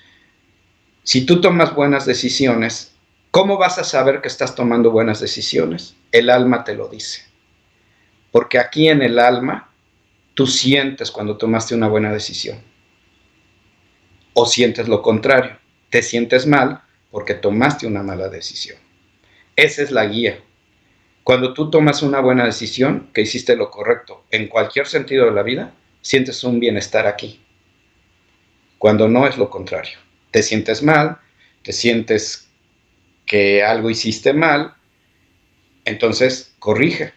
si tú tomas buenas decisiones, ¿cómo vas a saber que estás tomando buenas decisiones? El alma te lo dice. Porque aquí en el alma, tú sientes cuando tomaste una buena decisión. O sientes lo contrario. Te sientes mal porque tomaste una mala decisión. Esa es la guía. Cuando tú tomas una buena decisión, que hiciste lo correcto en cualquier sentido de la vida, sientes un bienestar aquí. Cuando no es lo contrario. Te sientes mal, te sientes que algo hiciste mal, entonces corrige.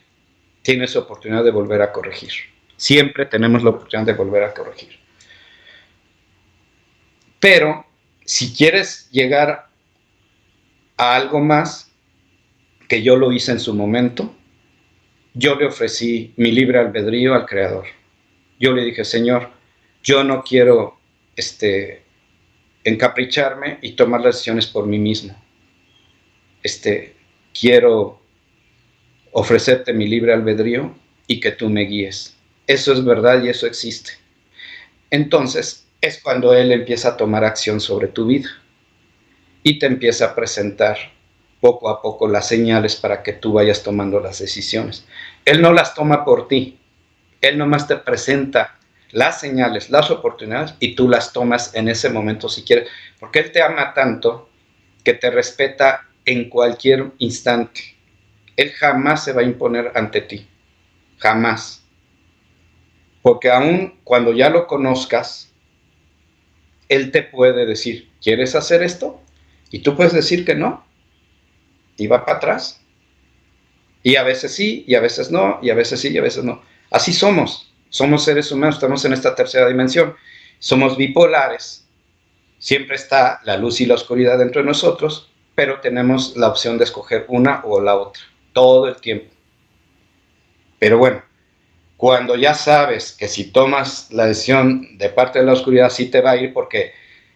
Tienes oportunidad de volver a corregir. Siempre tenemos la oportunidad de volver a corregir. Pero si quieres llegar a algo más, que yo lo hice en su momento, yo le ofrecí mi libre albedrío al Creador. Yo le dije, Señor, yo no quiero encapricharme y tomar las decisiones por mí mismo. Quiero ofrecerte mi libre albedrío y que tú me guíes. Eso es verdad y eso existe. Entonces es cuando Él empieza a tomar acción sobre tu vida y te empieza a presentar poco a poco las señales para que tú vayas tomando las decisiones. Él no las toma por ti, Él nomás te presenta las señales, las oportunidades y tú las tomas en ese momento si quieres, porque Él te ama tanto que te respeta en cualquier instante. Él jamás se va a imponer ante ti, jamás. Porque aún cuando ya lo conozcas, Él te puede decir, ¿quieres hacer esto? Y tú puedes decir que no, y va para atrás. Y a veces sí, y a veces no, y a veces sí, y a veces no. Así somos seres humanos, estamos en esta tercera dimensión. Somos bipolares, siempre está la luz y la oscuridad dentro de nosotros, pero tenemos la opción de escoger una o la otra, todo el tiempo. Pero bueno, cuando ya sabes que si tomas la decisión de parte de la oscuridad, sí te va a ir, porque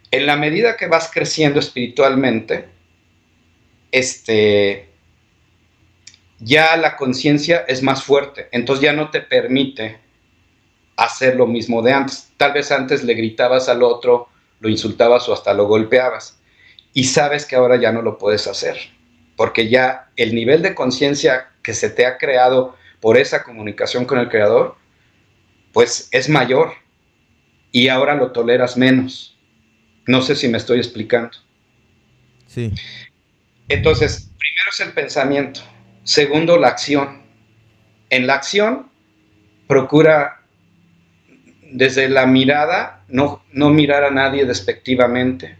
en la medida que vas creciendo espiritualmente, ya la conciencia es más fuerte, entonces ya no te permite hacer lo mismo de antes. Tal vez antes le gritabas al otro, lo insultabas o hasta lo golpeabas, y sabes que ahora ya no lo puedes hacer, porque ya el nivel de conciencia que se te ha creado por esa comunicación con el Creador, pues es mayor, y ahora lo toleras menos. No sé si me estoy explicando. Sí. Entonces, primero es el pensamiento, segundo la acción. En la acción, procura desde la mirada no mirar a nadie despectivamente,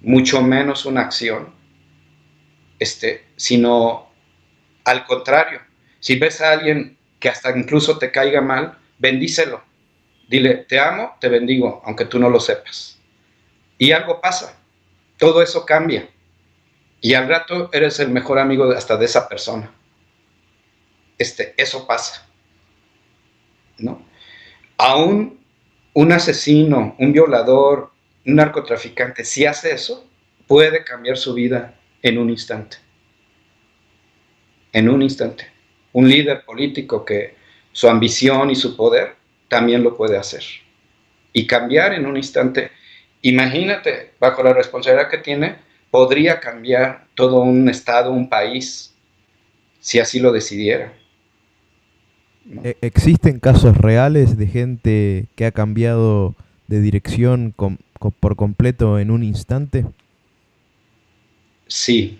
mucho menos una acción, sino al contrario. Si ves a alguien que hasta incluso te caiga mal, bendícelo. Dile, te amo, te bendigo, aunque tú no lo sepas. Y algo pasa, todo eso cambia. Y al rato eres el mejor amigo hasta de esa persona. Eso pasa, ¿no? Aún un asesino, un violador, un narcotraficante, si hace eso, puede cambiar su vida en un instante. En un instante. Un líder político que su ambición y su poder también lo puede hacer. Y cambiar en un instante. Imagínate, bajo la responsabilidad que tiene, podría cambiar todo un estado, un país, si así lo decidiera, ¿no? ¿Existen casos reales de gente que ha cambiado de dirección por completo en un instante? Sí.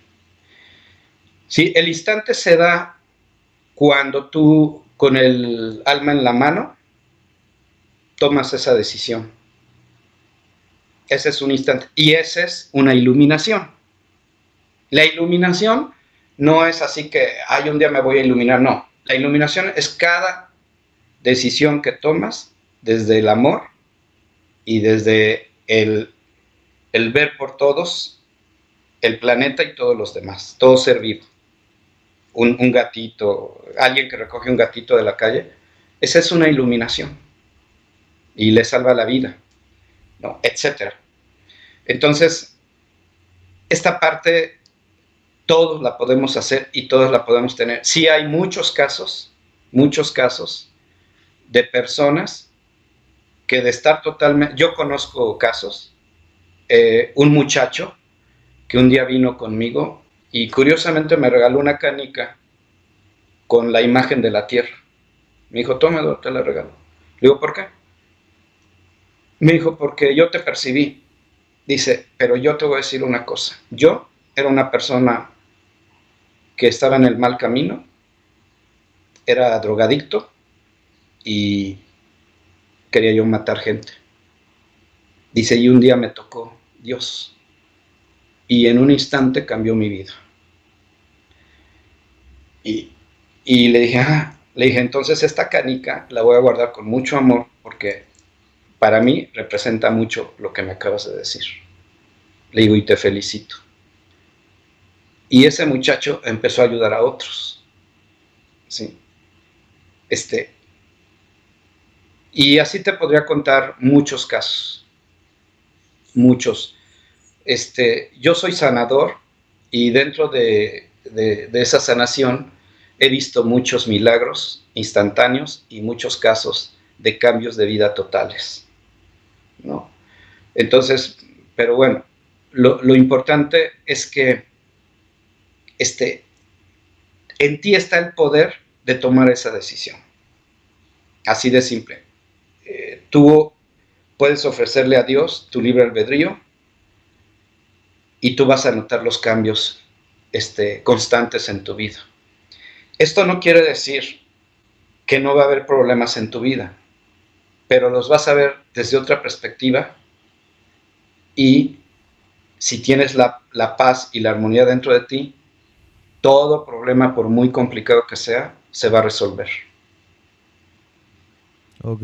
Sí, el instante se da cuando tú, con el alma en la mano, tomas esa decisión. Ese es un instante. Y esa es una iluminación. La iluminación no es así que, ay, un día me voy a iluminar. No. La iluminación es cada decisión que tomas desde el amor y desde el ver por todos, el planeta y todos los demás, todo ser vivo. Un gatito, alguien que recoge un gatito de la calle, esa es una iluminación y le salva la vida, ¿no? Etcétera. Entonces, esta parte todos la podemos hacer y todos la podemos tener. Sí hay muchos casos de personas que de estar totalmente... Yo conozco casos, un muchacho que un día vino conmigo y curiosamente me regaló una canica con la imagen de la tierra. Me dijo, tómalo, te la regalo. Le digo, ¿por qué? Me dijo, porque yo te percibí. Dice, pero yo te voy a decir una cosa. Yo era una persona que estaba en el mal camino, era drogadicto y quería yo matar gente. Dice, y un día me tocó Dios y en un instante cambió mi vida. Y, y le dije, entonces esta canica la voy a guardar con mucho amor porque para mí representa mucho lo que me acabas de decir. Le digo, y te felicito. Y ese muchacho empezó a ayudar a otros. ¿Sí? Y así te podría contar muchos casos. Muchos. Yo soy sanador y dentro de esa sanación he visto muchos milagros instantáneos y muchos casos de cambios de vida totales, ¿no? Entonces, pero bueno, lo importante es que en ti está el poder de tomar esa decisión. Así de simple. Tú puedes ofrecerle a Dios tu libre albedrío y tú vas a notar los cambios constantes en tu vida. Esto no quiere decir que no va a haber problemas en tu vida, pero los vas a ver desde otra perspectiva y si tienes la paz y la armonía dentro de ti, todo problema, por muy complicado que sea, se va a resolver. Ok.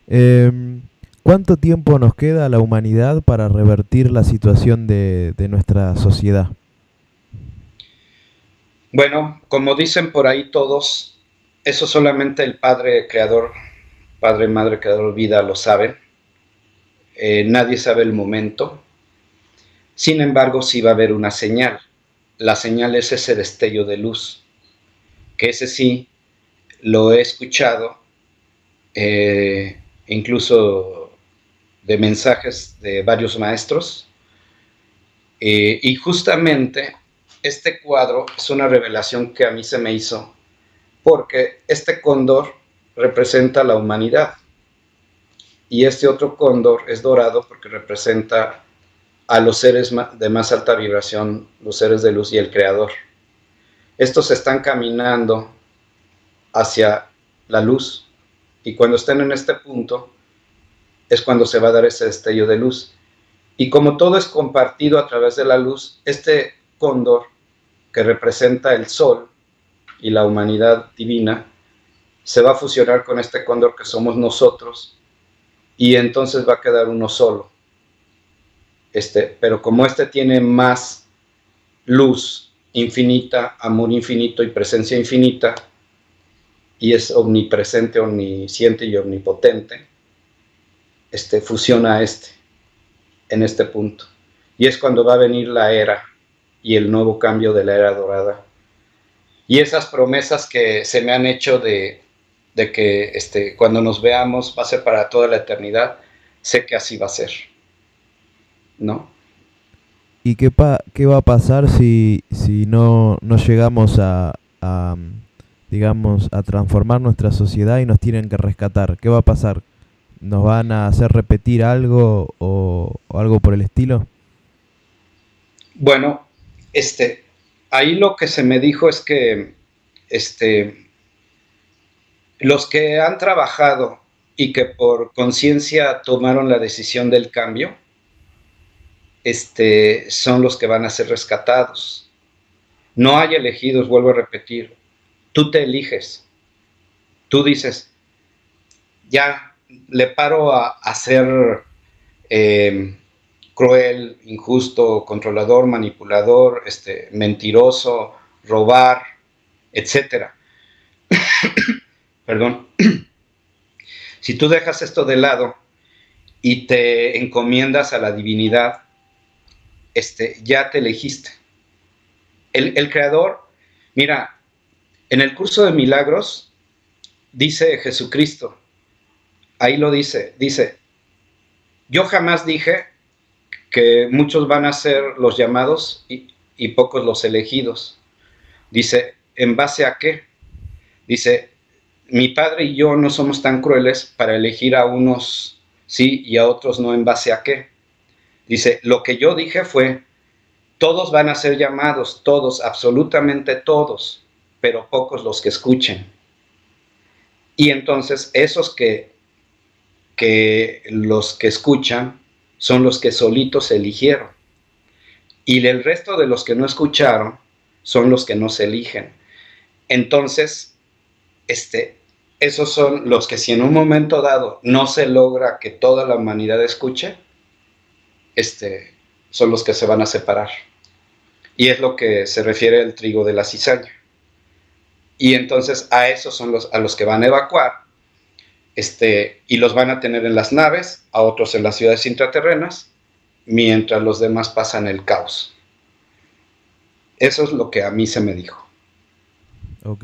Em, ¿Cuánto tiempo nos queda a la humanidad para revertir la situación de nuestra sociedad? Bueno, como dicen por ahí todos, eso solamente el Padre Creador, Padre, Madre, Creador, Vida lo saben. Nadie sabe el momento. Sin embargo, sí va a haber una señal. La señal es ese destello de luz, que ese sí lo he escuchado, incluso de mensajes de varios maestros, y justamente este cuadro es una revelación que a mí se me hizo, porque este cóndor representa la humanidad, y este otro cóndor es dorado porque representa a los seres de más alta vibración, los seres de luz y el Creador. Estos están caminando hacia la luz y cuando estén en este punto es cuando se va a dar ese destello de luz. Y como todo es compartido a través de la luz, este cóndor que representa el sol y la humanidad divina se va a fusionar con este cóndor que somos nosotros y entonces va a quedar uno solo. Pero como tiene más luz infinita, amor infinito y presencia infinita, y es omnipresente, omnisciente y omnipotente, fusiona en este punto. Y es cuando va a venir la era y el nuevo cambio de la era dorada. Y esas promesas que se me han hecho de que cuando nos veamos va a ser para toda la eternidad, sé que así va a ser, ¿no? ¿Y qué va a pasar si no llegamos digamos, a transformar nuestra sociedad y nos tienen que rescatar? ¿Qué va a pasar? ¿Nos van a hacer repetir algo o algo por el estilo? Bueno, ahí lo que se me dijo es que los que han trabajado y que por conciencia tomaron la decisión del cambio, son los que van a ser rescatados. No hay elegidos, vuelvo a repetir. Tú te eliges. Tú dices, ya le paro a ser cruel, injusto, controlador, manipulador, mentiroso, robar, etcétera. Perdón. Si tú dejas esto de lado y te encomiendas a la divinidad, ya te elegiste. El creador, mira, en el curso de milagros dice Jesucristo, ahí lo dice, yo jamás dije que muchos van a ser los llamados y pocos los elegidos. Dice, ¿en base a qué? Dice, mi padre y yo no somos tan crueles para elegir a unos sí y a otros no, ¿en base a qué? Dice, lo que yo dije fue, todos van a ser llamados, todos, absolutamente todos, pero pocos los que escuchen. Y entonces esos que los que escuchan son los que solitos eligieron. Y el resto de los que no escucharon son los que no se eligen. Entonces, esos son los que si en un momento dado no se logra que toda la humanidad escuche, son los que se van a separar. Y es lo que se refiere al trigo de la cizaña. Y entonces a esos son a los que van a evacuar, y los van a tener en las naves, a otros en las ciudades intraterrenas, mientras los demás pasan el caos. Eso es lo que a mí se me dijo. Ok.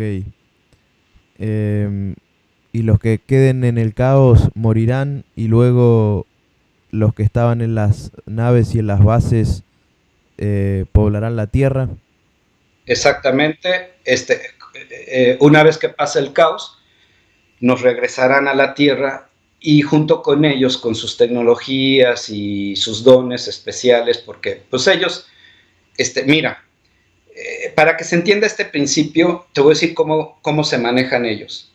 Y los que queden en el caos morirán y luego los que estaban en las naves y en las bases poblarán la tierra. Exactamente. Una vez que pase el caos, nos regresarán a la tierra y junto con ellos, con sus tecnologías y sus dones especiales, porque pues ellos, mira, para que se entienda este principio, te voy a decir cómo se manejan ellos.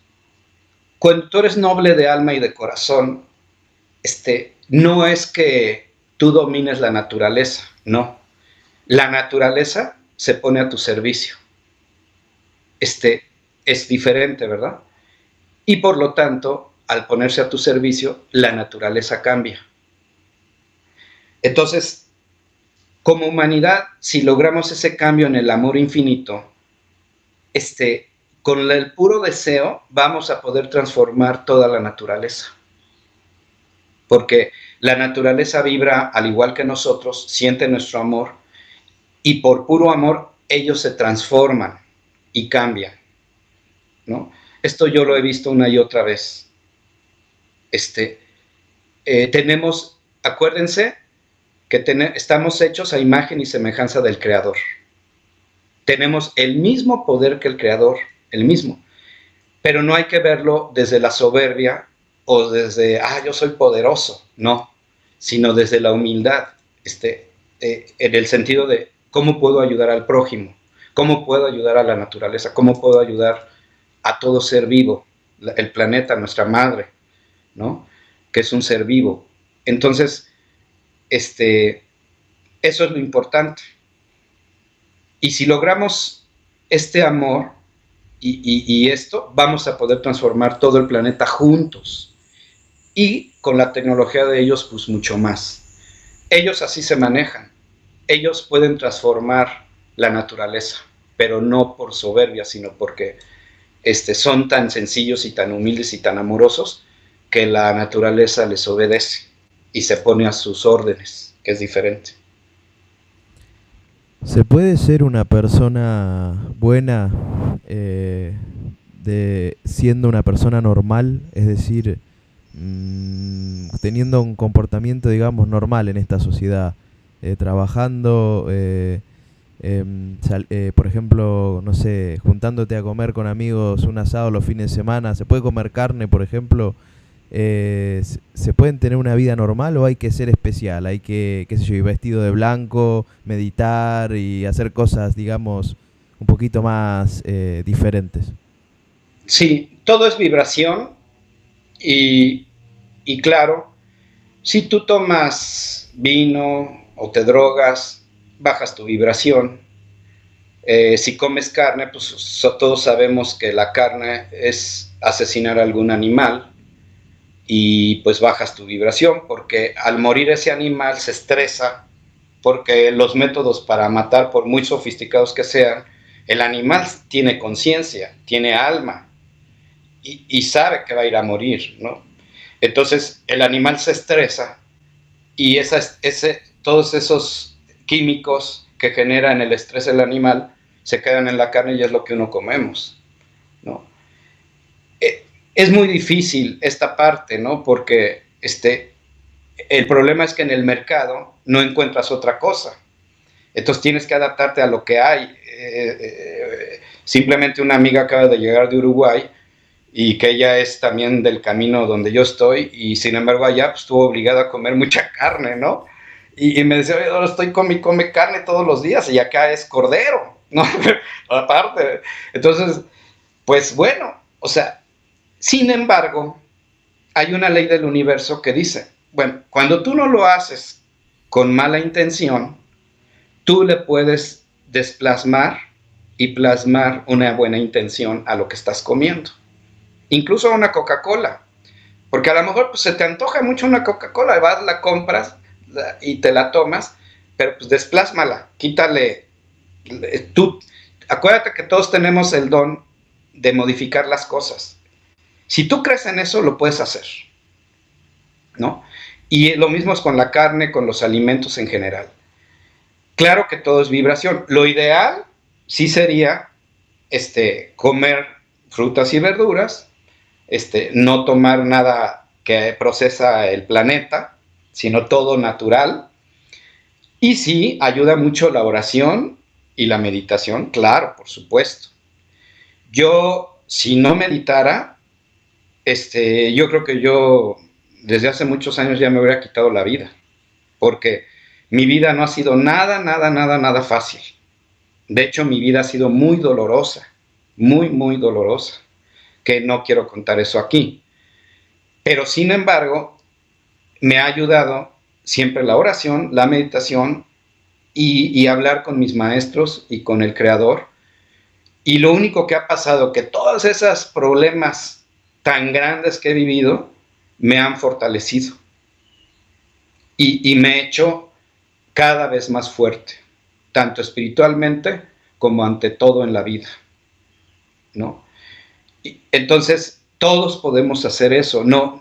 Cuando tú eres noble de alma y de corazón, no es que tú domines la naturaleza, no. La naturaleza se pone a tu servicio. Es diferente, ¿verdad? Y por lo tanto, al ponerse a tu servicio, la naturaleza cambia. Entonces, como humanidad, si logramos ese cambio en el amor infinito, con el puro deseo vamos a poder transformar toda la naturaleza. Porque la naturaleza vibra al igual que nosotros, siente nuestro amor, y por puro amor ellos se transforman y cambian, ¿no? Esto yo lo he visto una y otra vez. Tenemos, acuérdense que estamos hechos a imagen y semejanza del Creador. Tenemos el mismo poder que el Creador, el mismo. Pero no hay que verlo desde la soberbia o desde, yo soy poderoso, no, sino desde la humildad, en el sentido de cómo puedo ayudar al prójimo, cómo puedo ayudar a la naturaleza, cómo puedo ayudar a todo ser vivo, el planeta, nuestra madre, ¿no? Que es un ser vivo. Entonces, eso es lo importante. Y si logramos este amor y esto, vamos a poder transformar todo el planeta juntos. Y con la tecnología de ellos, pues mucho más. Ellos así se manejan. Ellos pueden transformar la naturaleza, pero no por soberbia, sino porque son tan sencillos y tan humildes y tan amorosos que la naturaleza les obedece y se pone a sus órdenes, que es diferente. ¿Se puede ser una persona buena siendo una persona normal? Es decir, teniendo un comportamiento, digamos, normal en esta sociedad, trabajando, por ejemplo, no sé, juntándote a comer con amigos un asado los fines de semana. ¿Se puede comer carne, por ejemplo? ¿Se pueden tener una vida normal o hay que ser especial? Hay que, qué sé yo, ir vestido de blanco, meditar y hacer cosas, digamos, un poquito más diferentes. Sí, todo es vibración y claro, si tú tomas vino o te drogas, bajas tu vibración. Si comes carne, pues todos sabemos que la carne es asesinar a algún animal y pues bajas tu vibración porque al morir ese animal se estresa porque los métodos para matar, por muy sofisticados que sean, el animal tiene conciencia, tiene alma y sabe que va a ir a morir, ¿no? Entonces el animal se estresa y todos esos químicos que generan el estrés del animal se quedan en la carne y es lo que uno comemos, ¿no? es muy difícil esta parte, ¿no? Porque el problema es que en el mercado no encuentras otra cosa. Entonces tienes que adaptarte a lo que hay. Simplemente una amiga acaba de llegar de Uruguay y que ella es también del camino donde yo estoy, y sin embargo allá pues, estuvo obligada a comer mucha carne, ¿no? Y me decía, ahora estoy come carne todos los días y acá es cordero, ¿no? Aparte. Entonces, pues bueno, o sea, sin embargo, hay una ley del universo que dice, bueno, cuando tú no lo haces con mala intención, tú le puedes desplasmar y plasmar una buena intención a lo que estás comiendo. Incluso a una Coca-Cola. Porque a lo mejor pues, se te antoja mucho una Coca-Cola, vas, la compras y te la tomas, pero pues desplásmala, quítale. Tú, acuérdate que todos tenemos el don de modificar las cosas. Si tú crees en eso, lo puedes hacer, ¿no? Y lo mismo es con la carne, con los alimentos en general. Claro que todo es vibración. Lo ideal sí sería comer frutas y verduras, no tomar nada que procesa el planeta, sino todo natural. Y sí, ayuda mucho la oración y la meditación, claro, por supuesto. Yo, si no meditara, yo creo que yo desde hace muchos años ya me hubiera quitado la vida, porque mi vida no ha sido nada fácil. De hecho, mi vida ha sido muy dolorosa, muy dolorosa, que no quiero contar eso aquí. Pero sin embargo, me ha ayudado siempre la oración, la meditación y hablar con mis maestros y con el Creador. Y lo único que ha pasado, que todos esos problemas tan grandes que he vivido, me han fortalecido. Y me he hecho cada vez más fuerte, tanto espiritualmente como ante todo en la vida, ¿no? Y entonces, todos podemos hacer eso. No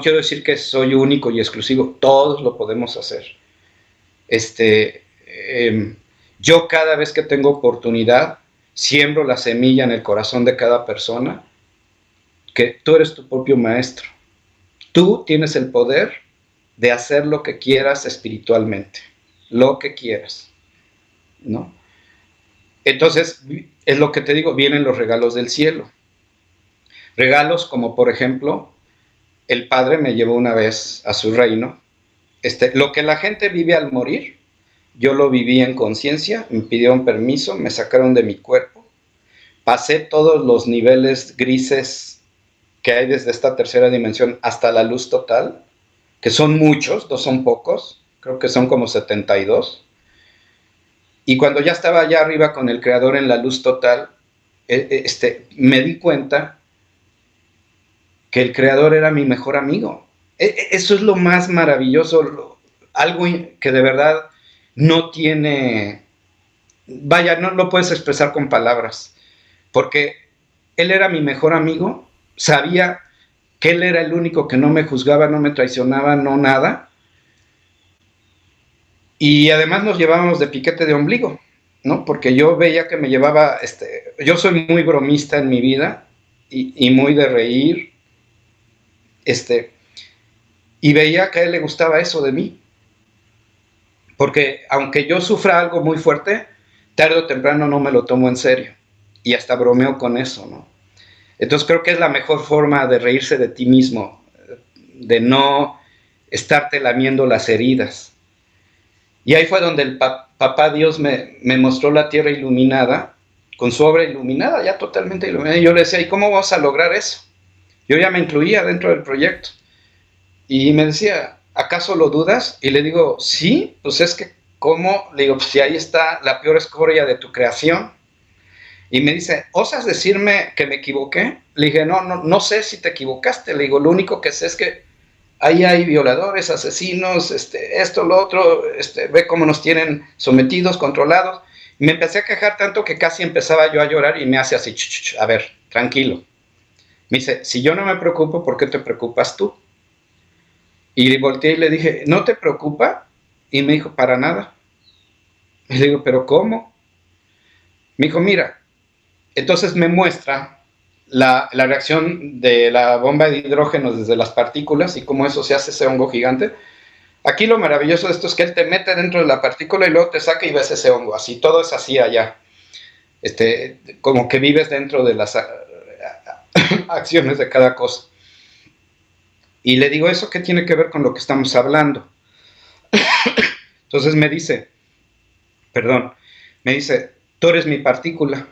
quiero decir que soy único y exclusivo, todos lo podemos hacer. Yo cada vez que tengo oportunidad, siembro la semilla en el corazón de cada persona, que tú eres tu propio maestro. Tú tienes el poder de hacer lo que quieras espiritualmente, lo que quieras, ¿no? Entonces, es lo que te digo, vienen los regalos del cielo. Regalos como, por ejemplo, el Padre me llevó una vez a su reino. Lo que la gente vive al morir, yo lo viví en conciencia, me pidieron permiso, me sacaron de mi cuerpo, pasé todos los niveles grises que hay desde esta tercera dimensión hasta la luz total, que son muchos, no son pocos, creo que son como 72. Y cuando ya estaba allá arriba con el Creador en la luz total, me di cuenta que el Creador era mi mejor amigo. Eso es lo más maravilloso, algo que de verdad no tiene, vaya, no lo puedes expresar con palabras, porque él era mi mejor amigo, sabía que él era el único que no me juzgaba, no me traicionaba, no nada, y además nos llevábamos de piquete de ombligo, ¿no? Porque yo veía que me llevaba, yo soy muy bromista en mi vida, y muy de reír, y veía que a él le gustaba eso de mí, porque aunque yo sufra algo muy fuerte, tarde o temprano no me lo tomo en serio, y hasta bromeo con eso, ¿no? Entonces creo que es la mejor forma de reírse de ti mismo, de no estarte lamiendo las heridas. Y ahí fue donde el papá Dios me mostró la tierra iluminada, con su obra iluminada, ya totalmente iluminada. Y yo le decía, ¿y cómo vamos a lograr eso? Yo ya me incluía dentro del proyecto. Y me decía, ¿acaso lo dudas? Y le digo, sí, pues es que, ¿cómo? Le digo, pues si ahí está la peor escoria de tu creación. Y me dice, ¿osas decirme que me equivoqué? Le dije, no sé si te equivocaste. Le digo, lo único que sé es que ahí hay violadores, asesinos, esto, lo otro, ve cómo nos tienen sometidos, controlados. Y me empecé a quejar tanto que casi empezaba yo a llorar y me hace así, a ver, tranquilo. Me dice, si yo no me preocupo, ¿por qué te preocupas tú? Y volteé y le dije, ¿no te preocupa? Y me dijo, para nada. Y le digo, ¿pero cómo? Me dijo, mira, entonces me muestra la reacción de la bomba de hidrógeno desde las partículas y cómo eso se hace ese hongo gigante. Aquí lo maravilloso de esto es que él te mete dentro de la partícula y luego te saca y ves ese hongo. Así, todo es así allá. Como que vives dentro de las acciones de cada cosa. Y le digo, ¿eso qué tiene que ver con lo que estamos hablando? Entonces me dice, tú eres mi partícula.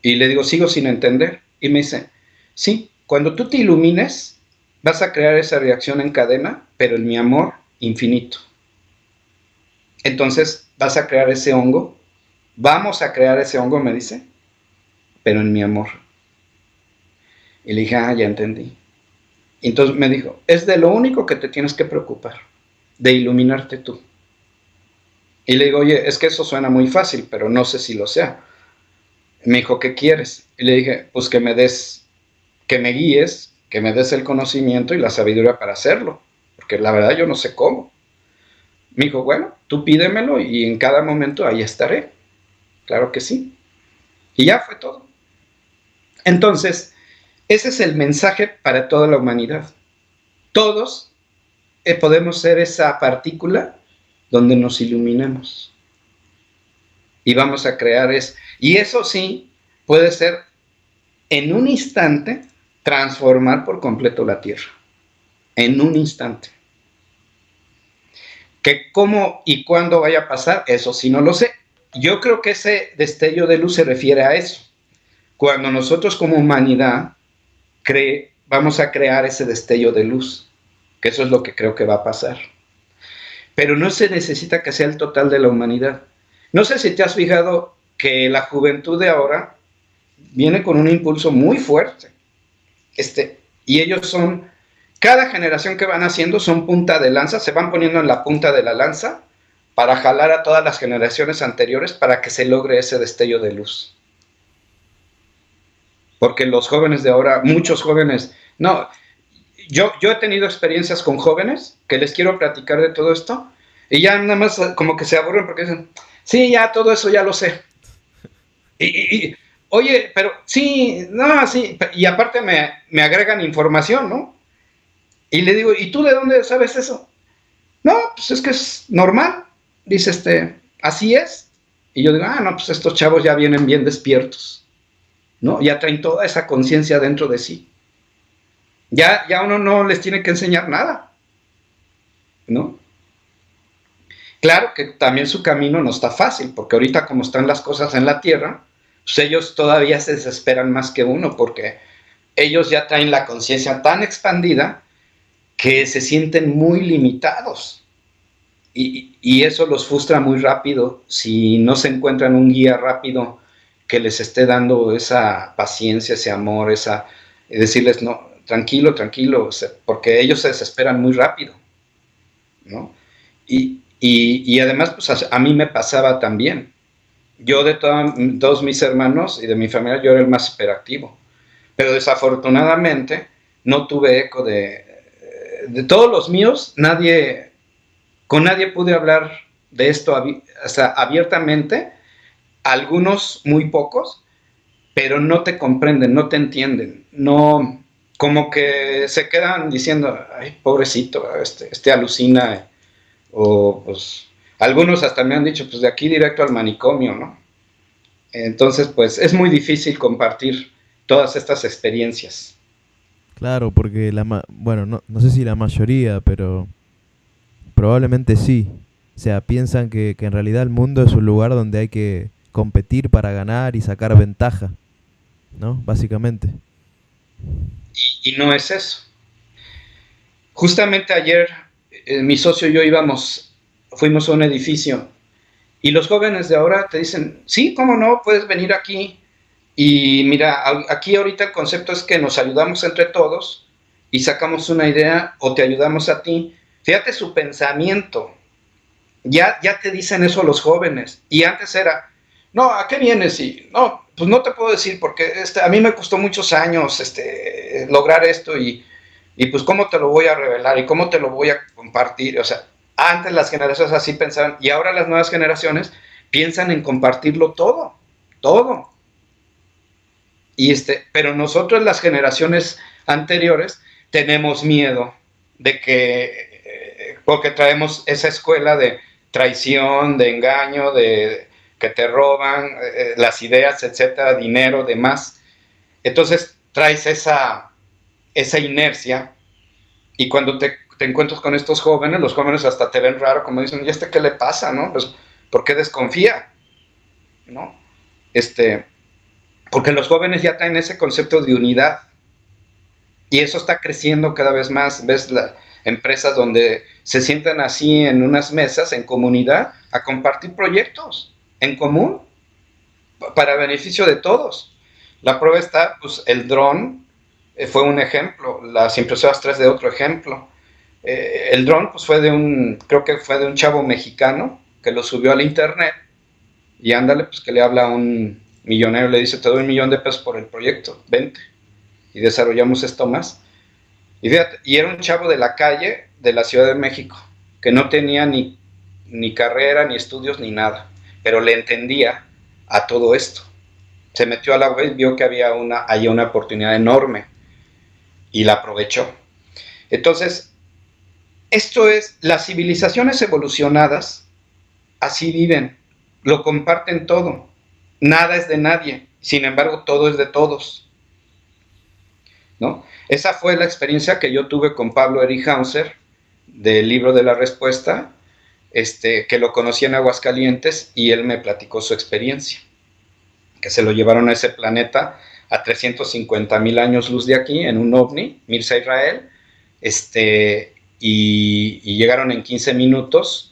Y le digo, sigo sin entender. Y me dice, sí, cuando tú te ilumines, vas a crear esa reacción en cadena, pero en mi amor infinito. Entonces vas a crear ese hongo, vamos a crear ese hongo, me dice, pero en mi amor. Y le dije, ya entendí. Y entonces me dijo, es de lo único que te tienes que preocupar, de iluminarte tú. Y le digo, oye, es que eso suena muy fácil, pero no sé si lo sea. Me dijo, ¿qué quieres? Y le dije, pues que me guíes, que me des el conocimiento y la sabiduría para hacerlo, porque la verdad yo no sé cómo. Me dijo, bueno, tú pídemelo y en cada momento ahí estaré. Claro que sí. Y ya fue todo. Entonces, ese es el mensaje para toda la humanidad. Todos podemos ser esa partícula donde nos iluminemos. Y vamos a crear eso. Y eso sí, puede ser en un instante transformar por completo la Tierra. En un instante. Que cómo y cuándo vaya a pasar, eso sí no lo sé. Yo creo que ese destello de luz se refiere a eso. Cuando nosotros como humanidad vamos a crear ese destello de luz, que eso es lo que creo que va a pasar. Pero no se necesita que sea el total de la humanidad. No sé si te has fijado que la juventud de ahora viene con un impulso muy fuerte. Y ellos son, cada generación que van haciendo son punta de lanza, se van poniendo en la punta de la lanza para jalar a todas las generaciones anteriores para que se logre ese destello de luz. Porque los jóvenes de ahora, muchos jóvenes, no, yo he tenido experiencias con jóvenes que les quiero platicar de todo esto y ya nada más como que se aburren porque dicen, sí, ya todo eso ya lo sé. Oye, pero sí, no, sí, y aparte me agregan información, ¿no? Y le digo, ¿y tú de dónde sabes eso? No, pues es que es normal. Dice, así es. Y yo digo, no, pues estos chavos ya vienen bien despiertos, ¿no? Ya traen toda esa conciencia dentro de sí. Ya uno no les tiene que enseñar nada, ¿no? Claro que también su camino no está fácil, porque ahorita como están las cosas en la Tierra, pues ellos todavía se desesperan más que uno, porque ellos ya traen la conciencia tan expandida que se sienten muy limitados. Y eso los frustra muy rápido si no se encuentran un guía rápido que les esté dando esa paciencia, ese amor, decirles, no, tranquilo, porque ellos se desesperan muy rápido, ¿no? Y además, pues a mí me pasaba también. Yo de todos mis hermanos y de mi familia, yo era el más hiperactivo. Pero desafortunadamente no tuve eco de todos los míos, con nadie pude hablar de esto abiertamente, algunos muy pocos, pero no te comprenden, no te entienden, no, como que se quedan diciendo, ay, pobrecito, alucina, o pues algunos hasta me han dicho, pues de aquí directo al manicomio, ¿no? Entonces, pues es muy difícil compartir todas estas experiencias. Claro, porque bueno, no sé si la mayoría, pero probablemente sí. O sea, piensan que en realidad el mundo es un lugar donde hay que competir para ganar y sacar ventaja, ¿no? Básicamente. Y no es eso. Justamente ayer mi socio y yo fuimos a un edificio y los jóvenes de ahora te dicen, sí, cómo no, puedes venir aquí. Y mira, aquí ahorita el concepto es que nos ayudamos entre todos y sacamos una idea o te ayudamos a ti. Fíjate su pensamiento. Ya te dicen eso los jóvenes. Y antes era, no, ¿a qué vienes? Y no, pues no te puedo decir porque a mí me costó muchos años lograr esto y pues cómo te lo voy a revelar y cómo te lo voy a compartir. O sea, antes las generaciones así pensaban y ahora las nuevas generaciones piensan en compartirlo todo. Pero nosotros, las generaciones anteriores, tenemos miedo de que, porque traemos esa escuela de traición, de engaño, de que te roban las ideas, etcétera, dinero, demás. Entonces traes esa inercia, y cuando te encuentras con estos jóvenes, los jóvenes hasta te ven raro, como dicen, ¿y qué le pasa, no? Pues, ¿por qué desconfía? ¿No? Porque los jóvenes ya traen ese concepto de unidad, y eso está creciendo cada vez más. Ves las empresas donde se sientan así en unas mesas, en comunidad, a compartir proyectos en común, para beneficio de todos. La prueba está, pues el dron fue un ejemplo, las impresoras 3D otro ejemplo. El dron pues creo que fue de un chavo mexicano que lo subió al internet, y ándale, pues que le habla a un millonario, le dice, te doy $1,000,000 por el proyecto, vente, y desarrollamos esto más. Y fíjate, y era un chavo de la calle de la Ciudad de México, que no tenía ni carrera, ni estudios, ni nada, pero le entendía a todo esto. Se metió a la web, vio que había una oportunidad enorme, y la aprovechó. Entonces, esto es, las civilizaciones evolucionadas así viven, lo comparten todo, nada es de nadie, sin embargo todo es de todos, ¿no? Esa fue la experiencia que yo tuve con Pablo Eri-Hauser, del libro de la respuesta, que lo conocí en Aguascalientes, y él me platicó su experiencia, que se lo llevaron a ese planeta a 350,000 años luz de aquí, en un ovni, Mirza Israel, y llegaron en 15 minutos,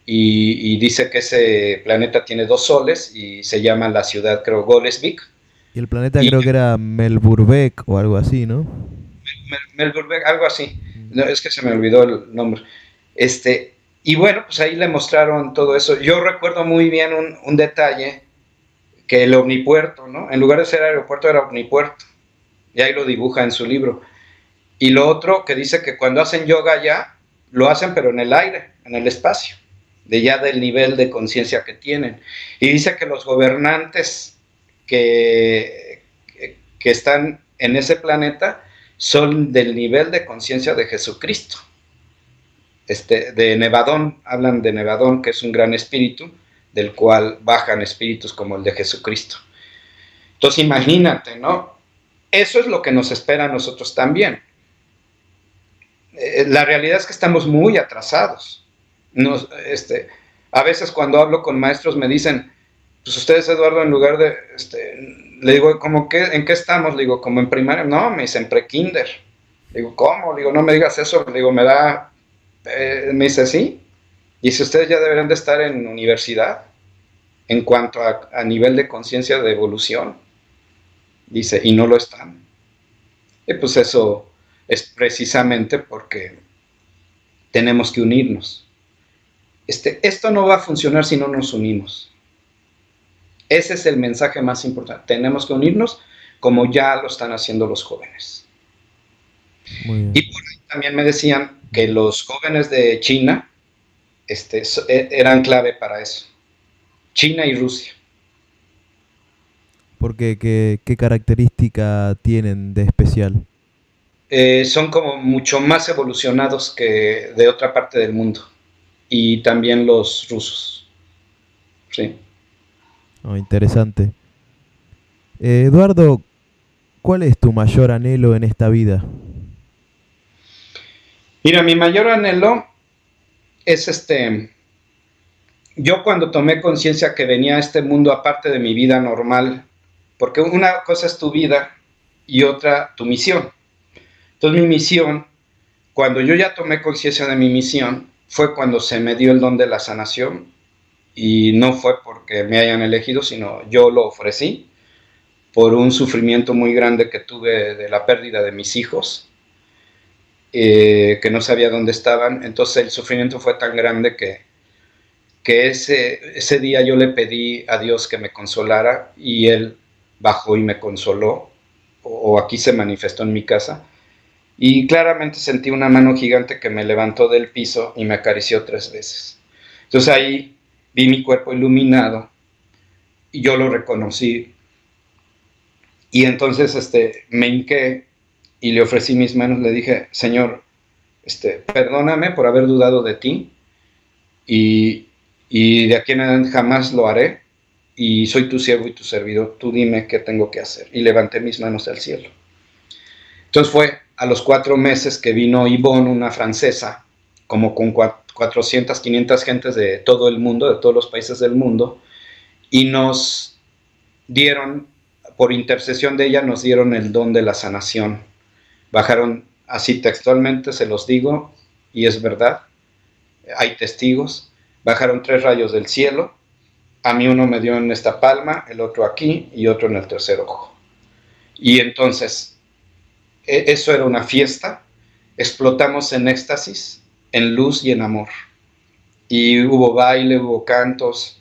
y dice que ese planeta tiene 2 soles, y se llama la ciudad, creo, Golesvik. Y el planeta Y creo que era Melburbeck o algo así, ¿no? Melbourne, algo así, no, es que se me olvidó el nombre. Y bueno, pues ahí le mostraron todo eso. Yo recuerdo muy bien un detalle, que el omnipuerto, ¿no? En lugar de ser aeropuerto, era omnipuerto, y ahí lo dibuja en su libro. Y lo otro que dice, que cuando hacen yoga ya, lo hacen pero en el aire, en el espacio, de ya del nivel de conciencia que tienen. Y dice que los gobernantes que están en ese planeta son del nivel de conciencia de Jesucristo. De Nevadón, hablan de Nevadón, que es un gran espíritu, del cual bajan espíritus como el de Jesucristo. Entonces imagínate, ¿no? Eso es lo que nos espera a nosotros también. La realidad es que estamos muy atrasados. A veces cuando hablo con maestros me dicen, pues ustedes, Eduardo, en lugar de, le digo, ¿en qué estamos? Le digo, como en primaria. No, me dicen pre-kinder. Le digo, ¿cómo? Le digo, no me digas eso. Le digo, me dice, sí. Y si ustedes ya deberían de estar en universidad, en cuanto a nivel de conciencia de evolución. Dice, y no lo están. Y pues eso es precisamente porque tenemos que unirnos. Esto no va a funcionar si no nos unimos. Ese es el mensaje más importante. Tenemos que unirnos, como ya lo están haciendo los jóvenes. Muy bien. Y por ahí también me decían que los jóvenes de China eran clave para eso. China y Rusia. ¿Por qué? ¿Qué característica tienen de especial? Son como mucho más evolucionados que de otra parte del mundo. Y también los rusos. Sí. Oh, interesante. Eduardo, ¿cuál es tu mayor anhelo en esta vida? Mira, mi mayor anhelo es yo cuando tomé conciencia que venía a este mundo aparte de mi vida normal, porque una cosa es tu vida y otra tu misión. Entonces mi misión, cuando yo ya tomé conciencia de mi misión, fue cuando se me dio el don de la sanación, y no fue porque me hayan elegido, sino yo lo ofrecí por un sufrimiento muy grande que tuve de la pérdida de mis hijos, que no sabía dónde estaban. Entonces el sufrimiento fue tan grande que ese día yo le pedí a Dios que me consolara, y Él bajó y me consoló, o aquí se manifestó en mi casa, y claramente sentí una mano gigante que me levantó del piso y me acarició 3 veces. Entonces ahí vi mi cuerpo iluminado, y yo lo reconocí, Y entonces me hinqué y le ofrecí mis manos, le dije, Señor, perdóname por haber dudado de ti y, y de aquí en adelante jamás lo haré y soy tu siervo y tu servidor, tú dime qué tengo que hacer. Y levanté mis manos al cielo. Entonces fue a los 4 meses que vino Yvonne, una francesa, como con 400, 500 gentes de todo el mundo, de todos los países del mundo, y nos dieron, por intercesión de ella, nos dieron el don de la sanación. Bajaron, así textualmente se los digo, y es verdad, hay testigos, bajaron 3 rayos del cielo, a mí uno me dio en esta palma, el otro aquí y otro en el tercer ojo. Y entonces, eso era una fiesta, explotamos en éxtasis, en luz y en amor. Y hubo baile, hubo cantos,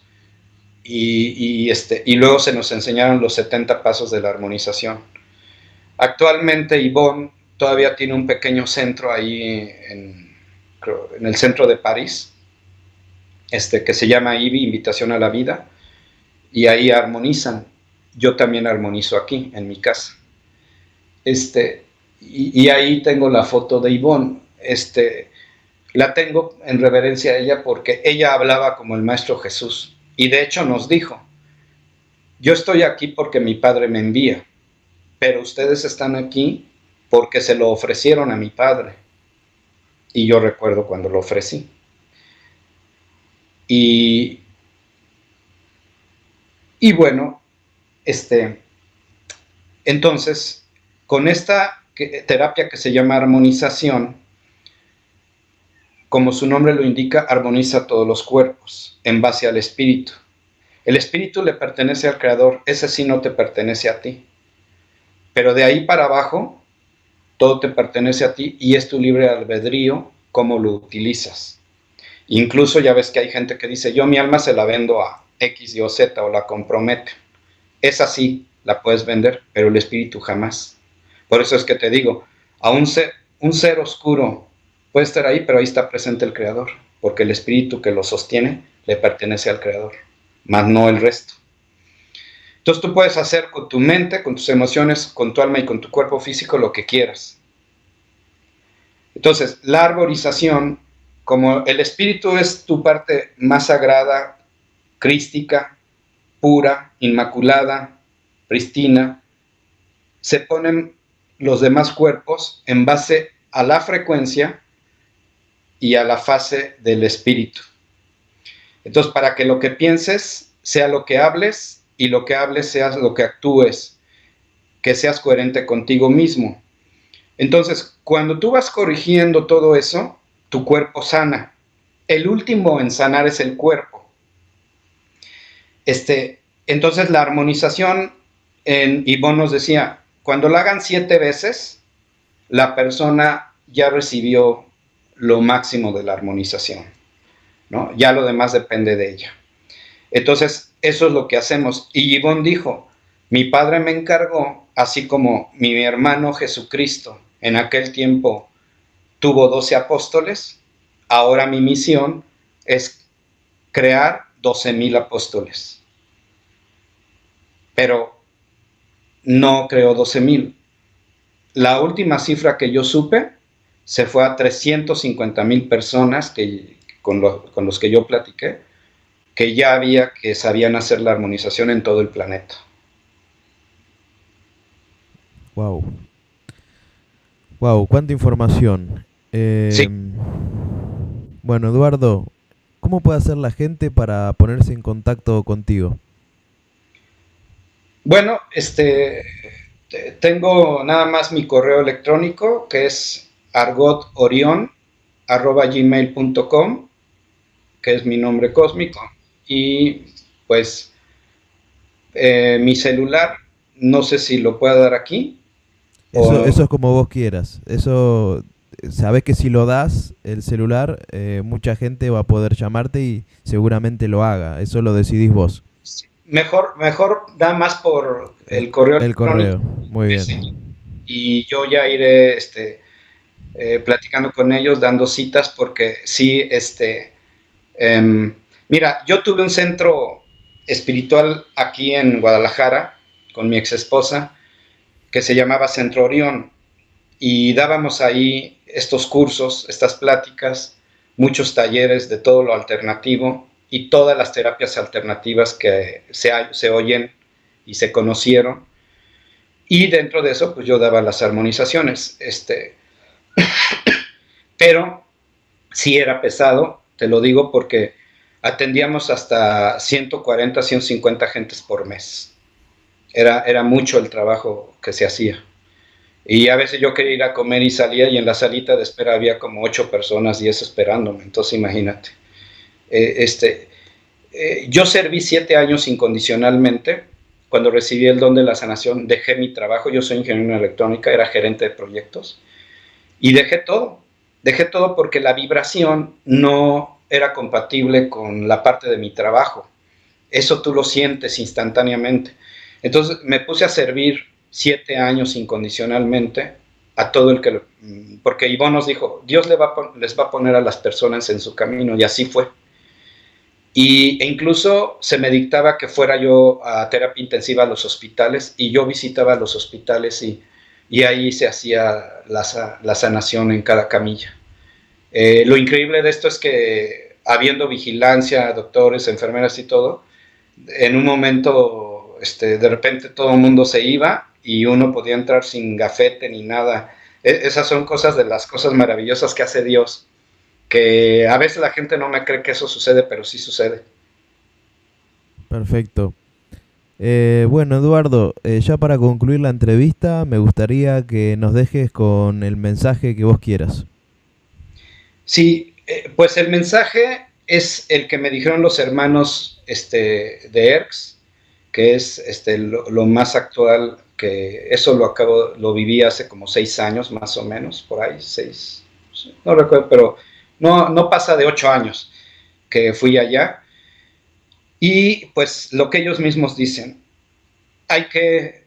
y luego se nos enseñaron los 70 pasos de la armonización. Actualmente Yvonne todavía tiene un pequeño centro ahí en el centro de París, que se llama IBI, Invitación a la Vida, y ahí armonizan. Yo también armonizo aquí, en mi casa. Y ahí tengo la foto de Yvonne. La tengo en reverencia a ella porque ella hablaba como el Maestro Jesús. Y de hecho nos dijo, yo estoy aquí porque mi Padre me envía, pero ustedes están aquí porque se lo ofrecieron a mi Padre. Y yo recuerdo cuando lo ofrecí. Y bueno, entonces, con esta terapia que se llama armonización, como su nombre lo indica, armoniza todos los cuerpos en base al espíritu. El espíritu le pertenece al Creador, ese sí no te pertenece a ti. Pero de ahí para abajo, todo te pertenece a ti y es tu libre albedrío cómo lo utilizas. Incluso ya ves que hay gente que dice, yo mi alma se la vendo a X, Y o Z o la compromete. Esa sí la puedes vender, pero el espíritu jamás. Por eso es que te digo, a un ser oscuro puede estar ahí, pero ahí está presente el Creador, porque el espíritu que lo sostiene le pertenece al Creador, más no el resto. Entonces tú puedes hacer con tu mente, con tus emociones, con tu alma y con tu cuerpo físico lo que quieras. Entonces, la arborización, como el espíritu es tu parte más sagrada, crística, pura, inmaculada, pristina, se ponen los demás cuerpos en base a la frecuencia y a la fase del espíritu. Entonces, para que lo que pienses sea lo que hables y lo que hables sea lo que actúes, que seas coherente contigo mismo. Entonces, cuando tú vas corrigiendo todo eso, tu cuerpo sana. El último en sanar es el cuerpo. Entonces, la armonización, Yvonne nos decía, cuando la hagan 7 veces, la persona ya recibió lo máximo de la armonización, ¿no? Ya lo demás depende de ella. Entonces, eso es lo que hacemos. Y Yvonne dijo, mi padre me encargó, así como mi hermano Jesucristo en aquel tiempo tuvo 12 apóstoles, ahora mi misión es crear 12,000 apóstoles. Pero no creó 12,000. La última cifra que yo supe se fue a 350,000 personas con los que yo platiqué, que ya que sabían hacer la armonización en todo el planeta. Wow. Wow, cuánta información. Sí. Bueno, Eduardo, ¿cómo puede hacer la gente para ponerse en contacto contigo? Bueno, tengo nada más mi correo electrónico, que es argotorion@gmail.com, que es mi nombre cósmico, y pues mi celular, no sé si lo puedo dar aquí. Eso es como vos quieras. Eso, sabes que si lo das el celular, mucha gente va a poder llamarte y seguramente lo haga. Eso lo decidís vos. Mejor da más por el correo El electrónico. correo, muy bien. Sí. Y yo ya iré platicando con ellos, dando citas, porque sí, mira, yo tuve un centro espiritual aquí en Guadalajara con mi ex esposa, que se llamaba Centro Orión, y dábamos ahí estos cursos, estas pláticas, muchos talleres de todo lo alternativo y todas las terapias alternativas que se oyen y se conocieron. Y dentro de eso, pues yo daba las armonizaciones. Pero sí era pesado, te lo digo porque atendíamos hasta 140, 150 gentes por mes. Era mucho el trabajo que se hacía. Y a veces yo quería ir a comer y salía y en la salita de espera había como 8 personas, 10 esperándome. Entonces imagínate. Yo serví 7 años incondicionalmente. Cuando recibí el don de la sanación, dejé mi trabajo. Yo soy ingeniero en electrónica, era gerente de proyectos. Y dejé todo. Dejé todo porque la vibración no era compatible con la parte de mi trabajo. Eso tú lo sientes instantáneamente. Entonces me puse a servir 7 años incondicionalmente a todo el que... Porque Ivonne nos dijo, Dios les va a poner a las personas en su camino, y así fue. E incluso se me dictaba que fuera yo a terapia intensiva a los hospitales, y yo visitaba los hospitales y ahí se hacía la sanación en cada camilla. Lo increíble de esto es que habiendo vigilancia, doctores, enfermeras y todo, en un momento de repente todo el mundo se iba y uno podía entrar sin gafete ni nada. Esas son cosas de las cosas maravillosas que hace Dios, que a veces la gente no me cree que eso sucede, pero sí sucede. Perfecto. Bueno, Eduardo, ya para concluir la entrevista, me gustaría que nos dejes con el mensaje que vos quieras. Sí, pues el mensaje es el que me dijeron los hermanos de ERCS, que es lo más actual, que eso lo viví hace como 6 años, más o menos, por ahí, 6, no recuerdo, pero no pasa de 8 años que fui allá. Y pues lo que ellos mismos dicen, hay que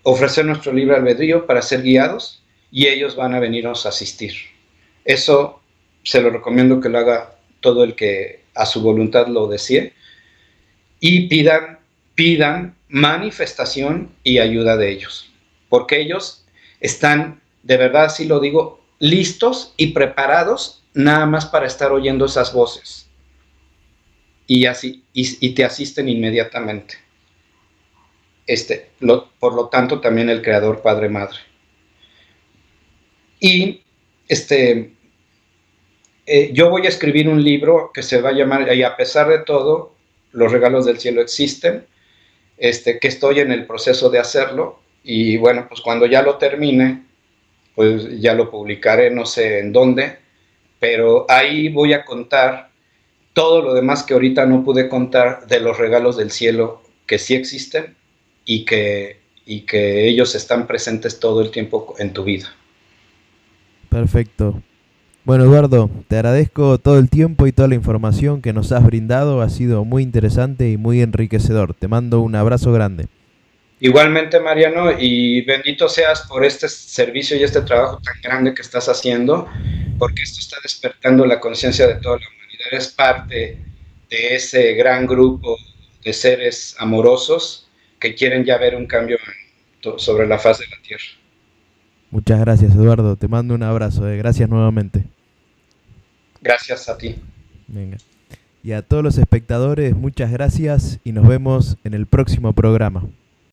ofrecer nuestro libre albedrío para ser guiados y ellos van a venirnos a asistir. Eso se lo recomiendo que lo haga todo el que a su voluntad lo desee, y pidan manifestación y ayuda de ellos, porque ellos están, de verdad así lo digo, listos y preparados nada más para estar oyendo esas voces, y te asisten inmediatamente. Por lo tanto, también el Creador, Padre, Madre. Y yo voy a escribir un libro que se va a llamar Y a pesar de todo, los regalos del cielo existen, que estoy en el proceso de hacerlo, y bueno, pues cuando ya lo termine, pues ya lo publicaré, no sé en dónde, pero ahí voy a contar todo lo demás que ahorita no pude contar de los regalos del cielo que sí existen y que ellos están presentes todo el tiempo en tu vida. Perfecto. Bueno, Eduardo, te agradezco todo el tiempo y toda la información que nos has brindado. Ha sido muy interesante y muy enriquecedor. Te mando un abrazo grande. Igualmente, Mariano, y bendito seas por este servicio y este trabajo tan grande que estás haciendo, porque esto está despertando la conciencia de toda la humanidad. Eres parte de ese gran grupo de seres amorosos que quieren ya ver un cambio sobre la faz de la Tierra. Muchas gracias, Eduardo. Te mando un abrazo. Gracias nuevamente. Gracias a ti. Venga. Y a todos los espectadores, muchas gracias y nos vemos en el próximo programa.